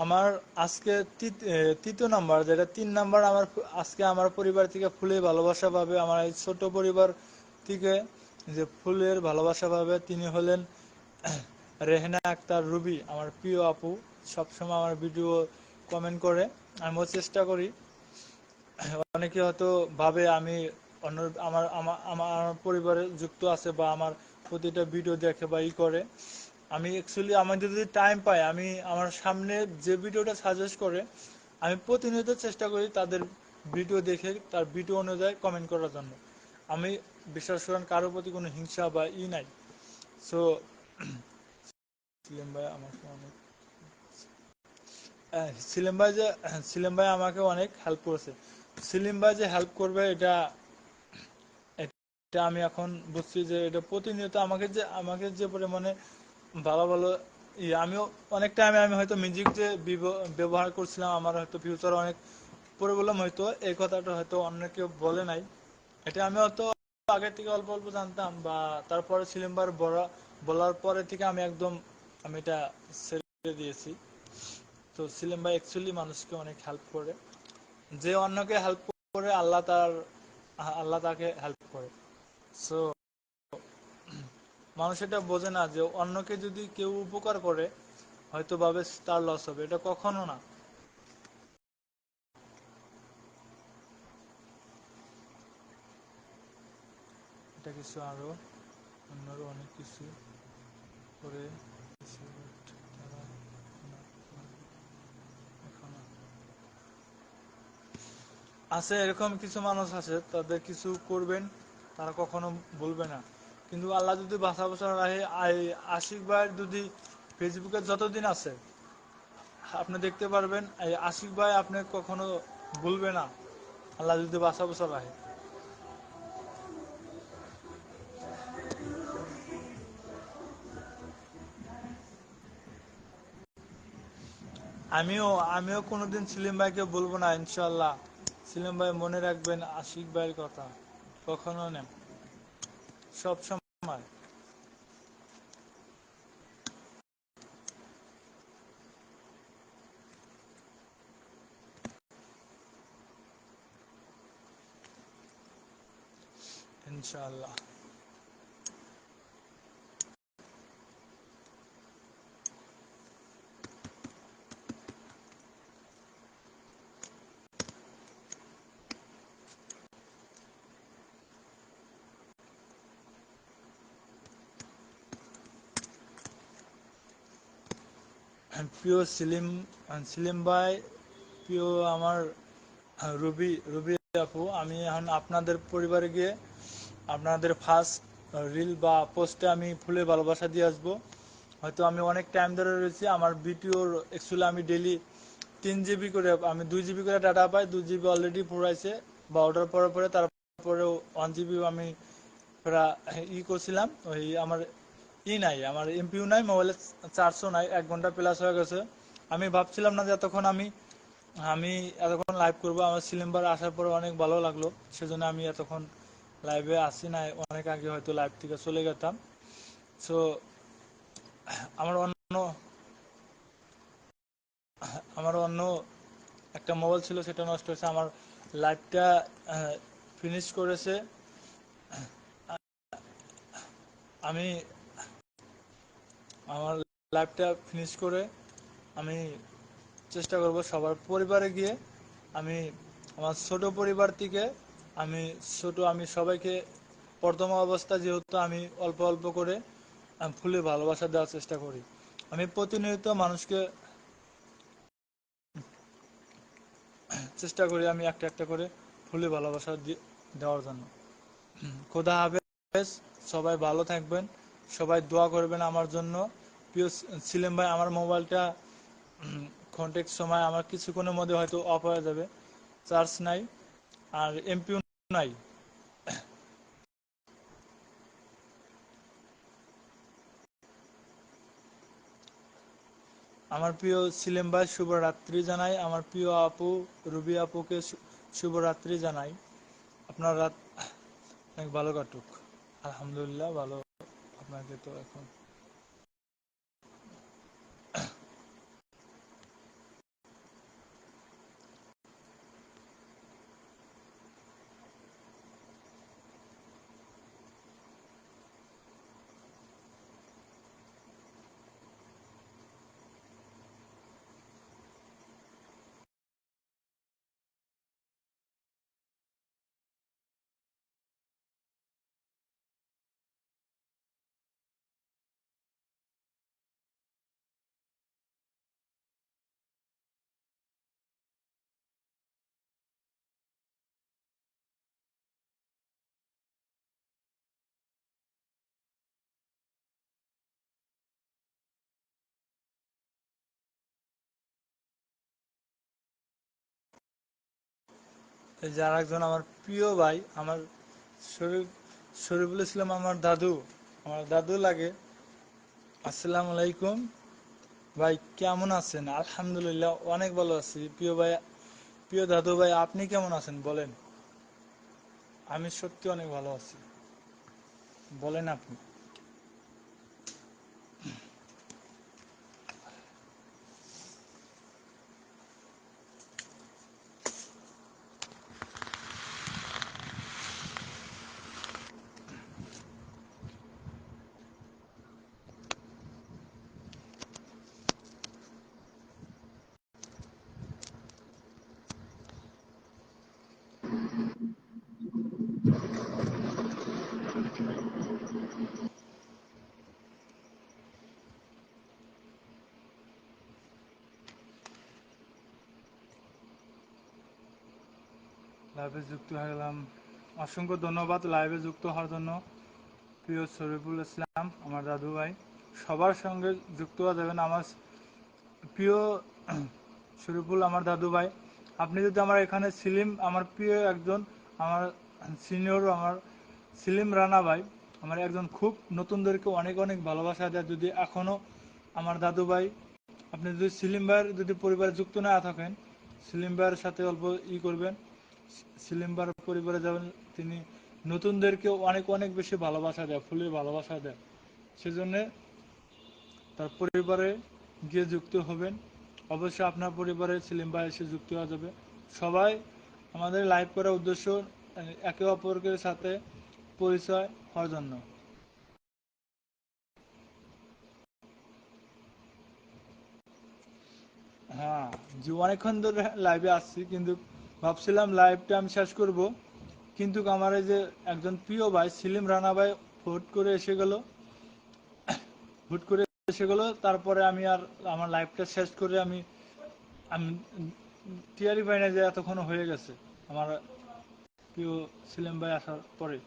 আমার আজকে তৃতীয় নাম্বার, যেটা 3 নাম্বার, আমার আজকে আমার পরিবার থেকে ফুলের ভালোবাসা পাবে, আমার এই ছোট পরিবার থেকে যে ফুলের ভালোবাসা পাবে, তিনি হলেন রেহেনা আক্তার রুবি, আমার প্রিয় আপু। সবসময় আমার ভিডিও কমেন্ট করে, আমিও চেষ্টা করি। অনেকে হয়তো ভাবে আমি অন্য আমার আমার আমার পরিবারে যুক্ত আছে বা আমার প্রতিটা ভিডিও দেখে বা করে। আমি অ্যাকচুয়ালি আমার যদি টাইম পাই, আমি আমার সামনে যে ভিডিওটা সাজেস্ট করে, আমি প্রতিনিয়ত চেষ্টা করি তাদের ভিডিও দেখে তার ভিডিও অনুযায়ী কমেন্ট করার জন্য। আমি বিশ্বাস করেন কারোর প্রতি কোনো হিংসা বা নাই। সো সেলিম ভাই আমাকে অনেক সেলিম ভাই আমাকে অনেক হেল্প করেছে। সেলিম ভাই যে হেল্প করবে, এটা আমি এখন বুঝছি যে এটা প্রতিনিয়ত আমাকে যে পরিমাণে ভালো ভালো আমিও অনেক টাইমে আমি হয়তো মিউজিক যে ব্যবহার করছিলাম, আমার হয়তো ফিউচার অনেক প্রবলেম হয়তো, এই কথাটা হয়তো অন্য কেউ বলে নাই। এটা আমি হয়তো আগে থেকে অল্প অল্প জানতাম, বা তারপরে সিলেম্বার বলার পরে থেকে আমি একদম আমি এটা ছেড়ে দিয়েছি। তো সিলেম ভাই অ্যাকচুয়ালি মানুষকে অনেক হেল্প করে, যে অন্যকে হেল্প করে আল্লাহ তাকে হেল্প করে। সো মানুষ এটা বোঝে না যে অন্যকে যদি কেউ উপকার করে হয়তো ভাবে তার লস হবে, এটা কখনো না। এটা কিছু আরো অন্যরও অনেক কিছু করে কিছু, তারা এখনো আছে, এরকম কিছু মানুষ আছে, তাদের কিছু করবেন তারা কখনো বলবে না, কিন্তু আল্লাহ যদি বাঁচা বছর রাখে, আশিক ভাইয়ের যদি ফেসবুকে যতদিন আছে আপনি দেখতে পারবেন, এই আশিক ভাই আপনি কখনো ভুলবে না, আল্লাহ যদি বাঁচা বছর রাখে। আমিও আমিও কোনোদিন সেলিম ভাইকে বলবো না, ইনশাল্লাহ। সেলিম ভাই মনে রাখবেন আশিক ভাইয়ের কথা, কখনো না, সব সময়। ইনশাল্লাহ। প্রিয় সেলিম, সেলিম ভাই, প্রিয় আমার রুবি রুবি আপু, আমি এখন আপনাদের পরিবারে গিয়ে আপনাদের ফার্স্ট রিল বা পোস্টে আমি ফুলের ভালোবাসা দিয়ে আসবো। হয়তো আমি অনেক টাইম ধরে রয়েছি আমার ভিডিওর, অ্যাকচুয়ালি আমি ডেলি 3 জিবি করে, আমি 2 জিবি করে ডাটা পাই, 2 জিবি অলরেডি পুরাইছে বা অর্ডার পরে পরে, তারপরে 1 জিবি আমি প্রায় করছিলাম। ওই আমার নাই, আমার এমপিও নাই, মোবাইলে চার্জও নাই, 1 ঘন্টা প্লাস হয়ে গেছে। আমি ভাবছিলাম না যে এতক্ষণ আমি আমি এতক্ষণ লাইভ করবো। আমার সিলেম্বার আসার পরে অনেক ভালো লাগলো, সেজন্য আমি এতক্ষণ লাইভে আসি নাই, অনেক আগে হয়তো লাইভ থেকে চলে যেতাম। সো আমার অন্য আমার অন্য একটা মোবাইল ছিল, সেটা নষ্ট হয়েছে। আমার লাইভটা ফিনিশ করেছে। আমি আমার লাইভটা ফিনিশ করে আমি চেষ্টা করব সবার পরিবারে গিয়ে, আমি আমার ছোট পরিবার থেকে আমি আমি সবাইকে প্রথম অবস্থা, যেহেতু আমি অল্প অল্প করে আমি ফুলে ভালোবাসা দেওয়ার চেষ্টা করি। আমি প্রতিনিয়ত মানুষকে চেষ্টা করি আমি একটা একটা করে ফুলে ভালোবাসা দেওয়ার জন্য। খোদা হাফেজ, সবাই ভালো থাকবেন, সবাই দোয়া করবেন আমার জন্য। প্রিয় সিলেম ভাই, আমার মোবাইলটা কন্টেক্ট সময় আমার কিছুক্ষণের মধ্যে হয়তো অফ হয়ে যাবে, চার্জ নাই আর এমপিও নাই। আমার প্রিয় সিলেম ভাই, শুভরাত্রি জানাই। আমার প্রিয় আপু রুবি আপুকে শুভরাত্রি জানাই। আপনার রাত অনেক ভালো কাটুক। আলহামদুলিল্লাহ ভালো। আপনাকে তো এখন এই যে আরেকজন আমার প্রিয় ভাই, আমার শরীফ শরীফুল ইসলাম, আমার দাদু, আমার দাদু লাগে। আসসালামু আলাইকুম ভাই, কেমন আছেন? আলহামদুলিল্লাহ অনেক ভালো আছি প্রিয় ভাই। প্রিয় দাদু ভাই, আপনি কেমন আছেন বলেন? আমি সত্যি অনেক ভালো আছি, বলেন আপনি। লাইভে যুক্ত হয়ে গেলাম, অসংখ্য ধন্যবাদ লাইভে যুক্ত হওয়ার জন্য। প্রিয় শরীফুল ইসলাম, আমার দাদু ভাই, সবার সঙ্গে যুক্ত হওয়া যাবেন। আমার প্রিয় শরীফুল, আমার দাদু ভাই, আপনি যদি আমার এখানে সিলিম, আমার প্রিয় একজন, আমার সিনিয়র, আমার সিলিম রানা ভাই, আমার একজন খুব নতুনদেরকে অনেক অনেক ভালোবাসা দেয়। যদি এখনও আমার দাদু ভাই আপনি যদি সেলিম ভাইয়ের যদি পরিবারে যুক্ত না থাকেন, সেলিম ভাইয়ের সাথে অল্প করবেন, সেলিম ভাইয়ের পরিবারে যাবেন। তিনি নতুনদেরকে অনেক অনেক বেশি ভালোবাসা দেয়, ফুলের ভালোবাসা দেয়। সেজন্য তার পরিবারে গিয়ে যুক্ত হবেন। অবশ্যই আপনার পরিবারে সেলিম ভাই এসে যুক্ত হওয়া যাবে। সবাই আমাদের লাইভ করার উদ্দেশ্য একে অপরের সাথে পরিচয় হওয়ার জন্য। হ্যাঁ, যে অনেকক্ষণ ধরে লাইভে আসছি, কিন্তু ভাবছিলাম লাইভটা আমি শেষ করব, কিন্তু আমার এই যে একজন প্রিয় ভাই সেলিম রানা ভাই হুট করে এসে গেল, হুট করে এসে গেল। তারপরে আমি আর আমার লাইভটা শেষ করে আমি আমি টিয়ারি পাই না যে এতক্ষণ হয়ে গেছে আমার প্রিয় সেলিম ভাই আসার পরে।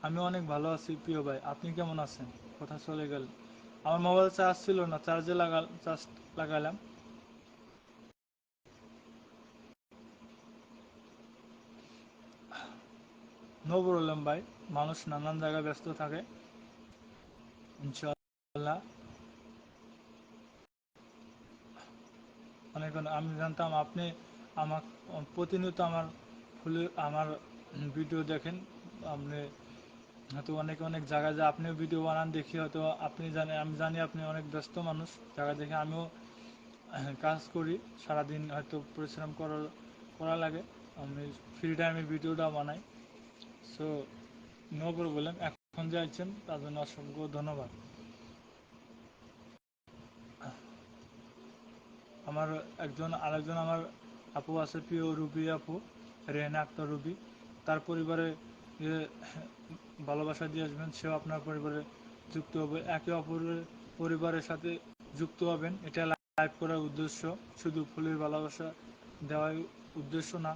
আমি অনেক ভালো আছি প্রিয় ভাই, আপনি কেমন আছেন? কথা চলে গেল, আমার মোবাইল চার্জ ছিল না, চার্জ লাগালাম। নো প্রবলেম ভাই, মানুষ নানান জায়গায় ব্যস্ত থাকে। ইনশাআল্লাহ। অনেক অনেক আমি জানতাম আপনি আমার প্রতিনিয়ত আমার ভিডিও দেখেন। আপনি হয়তো অনেক অনেক জায়গায় যে আপনিও ভিডিও বানান দেখি, হয়তো আপনি জানেন, আমি জানি আপনি অনেক ব্যস্ত মানুষ। জায়গা দেখে আমিও কাজ করি, সারাদিন হয়তো পরিশ্রম করা লাগে। আমি ফ্রি টাইমে ভিডিওটা বানাই। সো নো প্রবলেম, এখন যে আছেন তার জন্য অসংখ্য ধন্যবাদ। আমার আরেকজন আমার আপু আছে, প্রিয় রুবি আপু, রেহানা আক্তার রুবি। তার পরিবারে যে ভালোবাসা দিয়ে আসবেন, সেও আপনার পরিবারে যুক্ত হবে। একে অপরের পরিবারের সাথে যুক্ত হবেন, এটা লাইভ করার উদ্দেশ্য। শুধু ফুলের ভালোবাসা দেওয়াই উদ্দেশ্য না,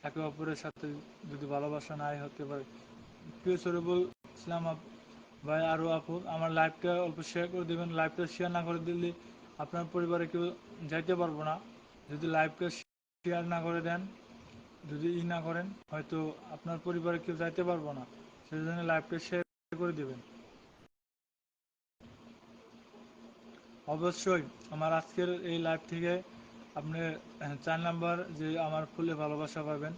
একে অপরের সাথে যদি ভালোবাসা নাই হতে পারে। প্রিয় শরীফুল ইসলাম ভাই আরও আপু, আমার লাইভটা অল্প শেয়ার করে দেবেন। লাইভটা শেয়ার না করে দিলে আপনার পরিবারে কেউ যাইতে পারবো না। যদি লাইভটা শেয়ার না করে দেন, যদি না করেন, হয়তো আপনার পরিবারে কেউ যাইতে পারবো না। সেই জন্য লাইভটা শেয়ার করে দেবেন। অবশ্যই আমার আজকের এই লাইভ থেকে আপনি 4 নাম্বার যে আমার ফুলে ভালোবাসা পাবেন।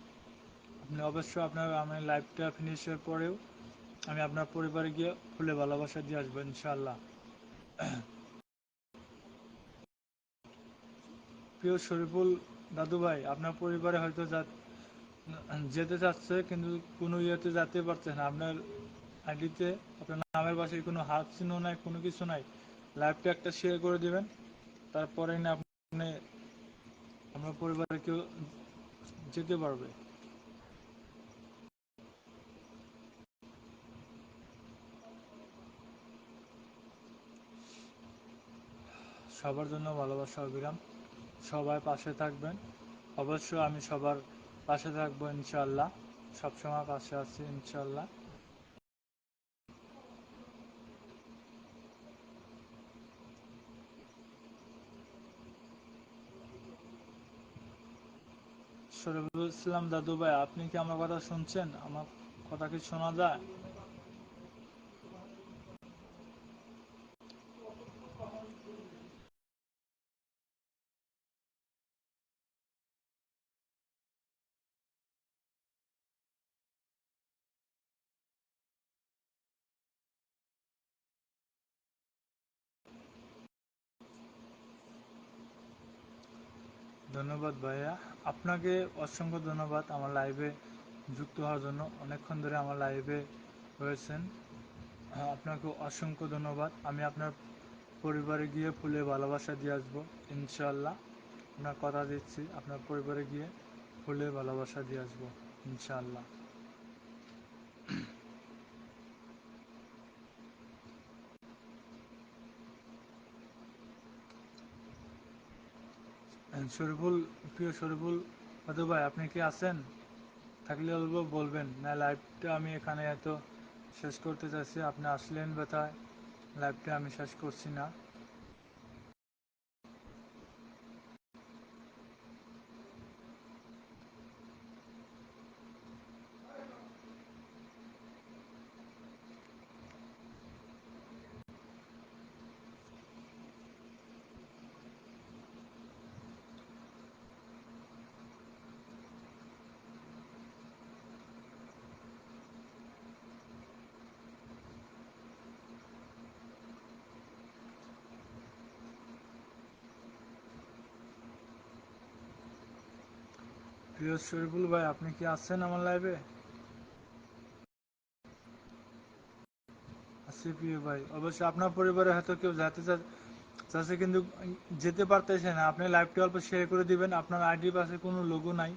আপনি অবশ্যই আমার লাইভটা ফিনিশের পরেও আমি আপনার পরিবারে গিয়ে ফুলে ভালোবাসা দিয়ে আসবো ইনশাআল্লাহ। প্রিয় শরীফুল দাদু ভাই, আপনার পরিবারে হয়তো যেতে চাচ্ছে, কিন্তু কোনো ইয়েতে যেতে পারছে না। আপনার আইডিতে আপনার নামের পাশে কোনো হাত চিহ্ন নাই, কোনো কিছু নাই। লাইভটা একটা শেয়ার করে দিবেন, তারপরে না আপনি আপনার পরিবারে কেউ যেতে পারবে। সবার জন্য ভালোবাসা অবিরাম, সবাই পাশে থাকবেন। অবশ্যই আমি সবার পাশে থাকবো ইনশাআল্লাহ, সবসময় পাশে আছি ইনশাআল্লাহ। শরীফুল ইসলাম দাদু ভাই, আপনি কি আমার কথা শুনছেন? আমার কথা কি শোনা যায়? ধন্যবাদ ভাইয়া, আপনাকে অসংখ্য ধন্যবাদ আমার লাইভে যুক্ত হওয়ার জন্য। অনেকক্ষণ ধরে আমার লাইভে রয়েছেন, আপনাকে অসংখ্য ধন্যবাদ। আমি আপনার পরিবারে গিয়ে ফুলে ভালোবাসা দিয়ে আসবো ইনশাআল্লাহ। আপনার কথা দিচ্ছি, আপনার পরিবারে গিয়ে ফুলে ভালোবাসা দিয়ে আসবো ইনশাআল্লাহ। শরীফুল, প্রিয় শরীফুল দাদু ভাই, আপনি কি আছেন? থাকলে অল্প বলবেন না, লাইভটা আমি এখানে এত শেষ করতে চাইছি। আপনি আসলেন ব্যথায় লাইভটা আমি শেষ করছি না। প্রিয় শরীফুল ভাই, আপনি কি আছেন আমার লাইভে? আছি প্রিয় ভাই। অবশ্যই আপনার পরিবারে হয়তো কেউ চাচ্ছে কিন্তু যেতে পারতেছে না। আপনি লাইভটি অল্প শেয়ার করে দিবেন। আপনার আইডির পাশে কোনো লোগো নাই,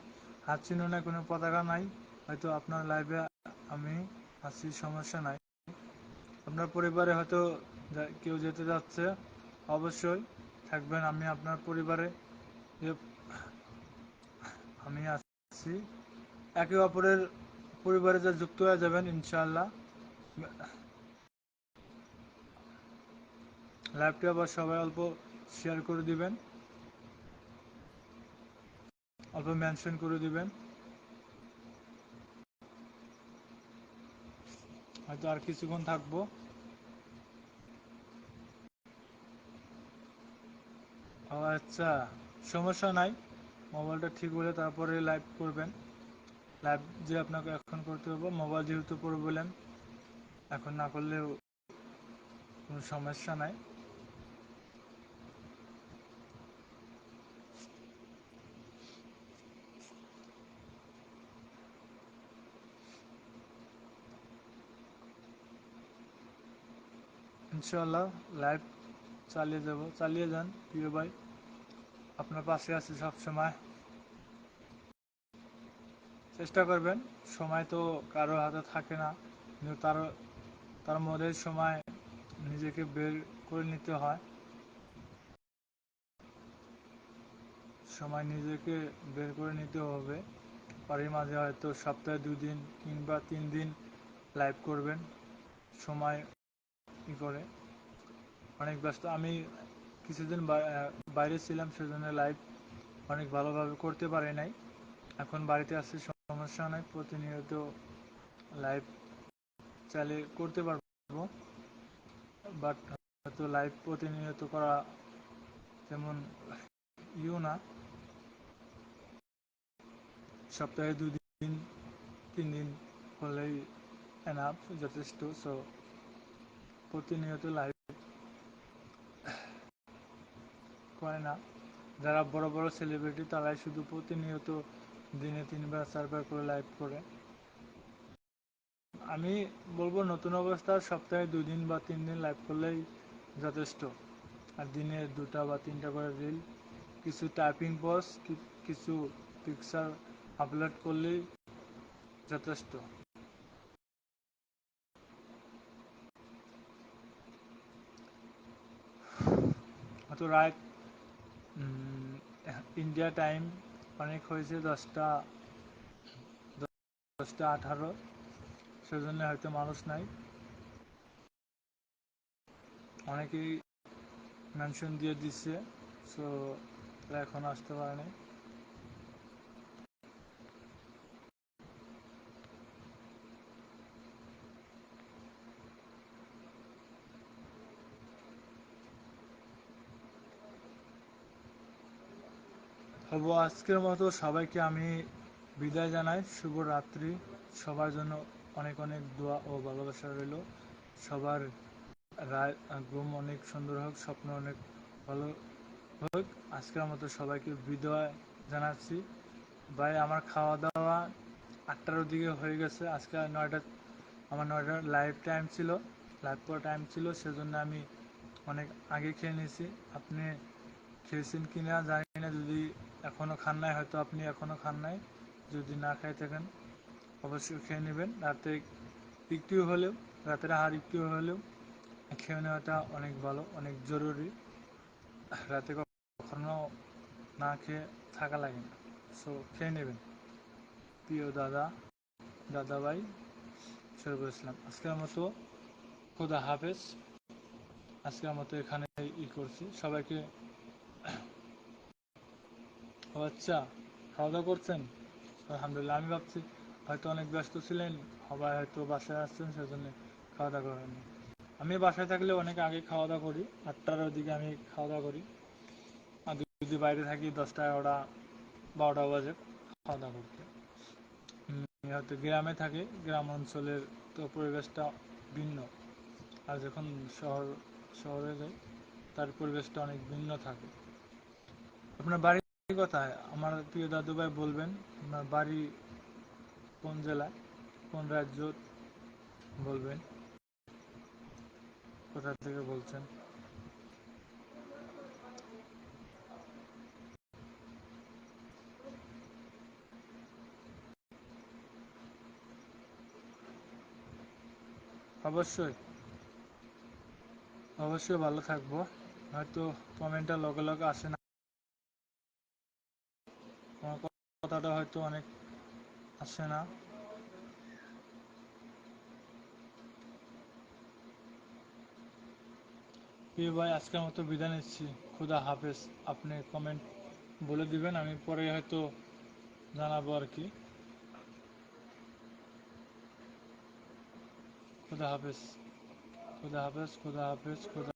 হাত চিহ্ন নাই, কোনো পতাকা নাই, হয়তো আপনার লাইভে আমি আছি, সমস্যা নাই। আপনার পরিবারে হয়তো কেউ যেতে যাচ্ছে, অবশ্যই থাকবেন। আমি আপনার পরিবারে আমি আছি, একে অপরের পরিবারে যা যুক্ত হয়ে যাবেন ইনশাআল্লাহ। লাইভটি আবার সবাই অল্প শেয়ার করে দিবেন, অল্প মেনশন করে দিবেন। হয়তো আর কিছুক্ষণ থাকবো। ও আচ্ছা, সমস্যা নাই। মোবাইলটা ঠিক হলে তারপরে লাইভ করবেন। লাইভ যে আপনাকে এখন করতে হবে, মোবাইল যেহেতু প্রবলেম, এখন না করলেও কোনো সমস্যা নাই। ইনশাআল্লাহ লাইভ চালিয়ে যান প্রিয় ভাই। আপনার পাশে আছি সবসময়। চেষ্টা করবেন, সময় তো কারো হাতে থাকে না, কিন্তু তার মধ্যে সময় নিজেকে বের করে নিতে হয়। সময় নিজেকে বের করে নিতে হবে। বাড়ির মাঝে হয়তো সপ্তাহে 2 দিন কিংবা 3 দিন লাইভ করবেন, সময় করে। অনেক ব্যস্ত আমি, কিছুদিন বাইরে ছিলাম, সেজন্য লাইভ অনেক ভালোভাবে করতে পারি নাই। এখন বাড়িতে আসছি, সমস্যা নাই, প্রতিনিয়ত লাইভ চালিয়ে করতে পারবো। বাট হয়তো লাইভ প্রতিনিয়ত করা তেমন না। সপ্তাহে 2 দিন 3 দিন হলেই এনাফ, যথেষ্ট। সো প্রতিনিয়ত লাইভ করে না। যারা বড় বড় সেলিব্রিটি তারাই শুধু প্রতিনিয়ত দিনে 3 বার 4 বার করে লাইভ করে। আমি বলবো নতুন অবস্থা সপ্তাহে 2 দিন বা 3 দিন লাইভ করলেই যথেষ্ট। আর দিনে 2টা বা 3টা করে রিল, কিছু টাইপিং পোস্ট, কিছু পিকচার আপলোড করলেই যথেষ্ট। হয়তো রাত ইন্ডিয়া টাইম অনেক হয়েছে, 10টা 18, সেজন্য হয়তো মানুষ নাই। অনেকেই মেনশন দিয়ে দিচ্ছে, সো এখন আসতে পারেনি। তবু আজকের মতো সবাইকে আমি বিদায় জানাই, শুভরাত্রি। সবার জন্য অনেক অনেক দোয়া ও ভালোবাসা রইল। সবার ঘুম অনেক সুন্দর হোক, স্বপ্ন অনেক ভালো হোক। আজকের মতো সবাইকে বিদায় জানাচ্ছি। ভাই, আমার খাওয়া দাওয়া 8টার দিকে হয়ে গেছে। আজকে 9টা, আমার 9টার লাইভ করার টাইম ছিল, সেজন্য আমি অনেক আগে খেয়ে নিয়েছি। আপনি খেয়েছেন কিনা জানি না, যদি এখনও খান নাই, হয়তো আপনি এখনও খান নাই। যদি না খাই থাকেন অবশ্যই খেয়ে নেবেন। একটু হলেও রাতের আহার একটু হলেও খেয়ে নেওয়াটা অনেক ভালো, অনেক জরুরি। রাতে কখনো না খেয়ে থাকা লাগে না, সো খেয়ে নেবেন প্রিয় দাদা ভাই শরীফুল ইসলাম। আজকের মতো খোদা হাফেজ। আজকের মতো এখানে করছি সবাইকে। ও আচ্ছা, খাওয়া দাওয়া করছেন? আলহামদুলিল্লাহ। আমি ভাবছি হয়তো অনেক ব্যস্ত ছিলেন, সবাই হয়তো বাসায় আসছেন, সেজন্য খাওয়া দাওয়া করেননি। আমি বাসায় থাকলে অনেক আগে খাওয়া দাওয়া করি, 8টার দিকে আমি খাওয়া দাওয়া করি। আর যদি বাইরে থাকি 10টা 11টা 12টা বাজে খাওয়া দাওয়া করতে। হয়তো গ্রামে থাকি, গ্রাম অঞ্চলের তো পরিবেশটা ভিন্ন। আর যখন শহরে যাই, তার পরিবেশটা অনেক ভিন্ন থাকে। আপনার বাড়ি কোথায় আমার প্রিয় দাদু ভাই বলবেন, আপনার বাড়ি কোন জেলায়, কোন রাজ্য বলবেন, কোথা থেকে বলছেন? অবশ্যই, অবশ্যই ভালো থাকবো। হয়তো কমেন্টটা লগে লগে আসে না, আমার কথাটা হয়তো অনেক আসে না। প্রিয় ভাই, আজকের মতো বিদায় নিচ্ছি। খুদা হাফেজ। আপনি কমেন্ট বলে দিবেন, আমি পরে হয়তো জানাবো আর কি। খুদা হাফেজ, খুদা হাফেজ, খুদা হাফেজ, খুদা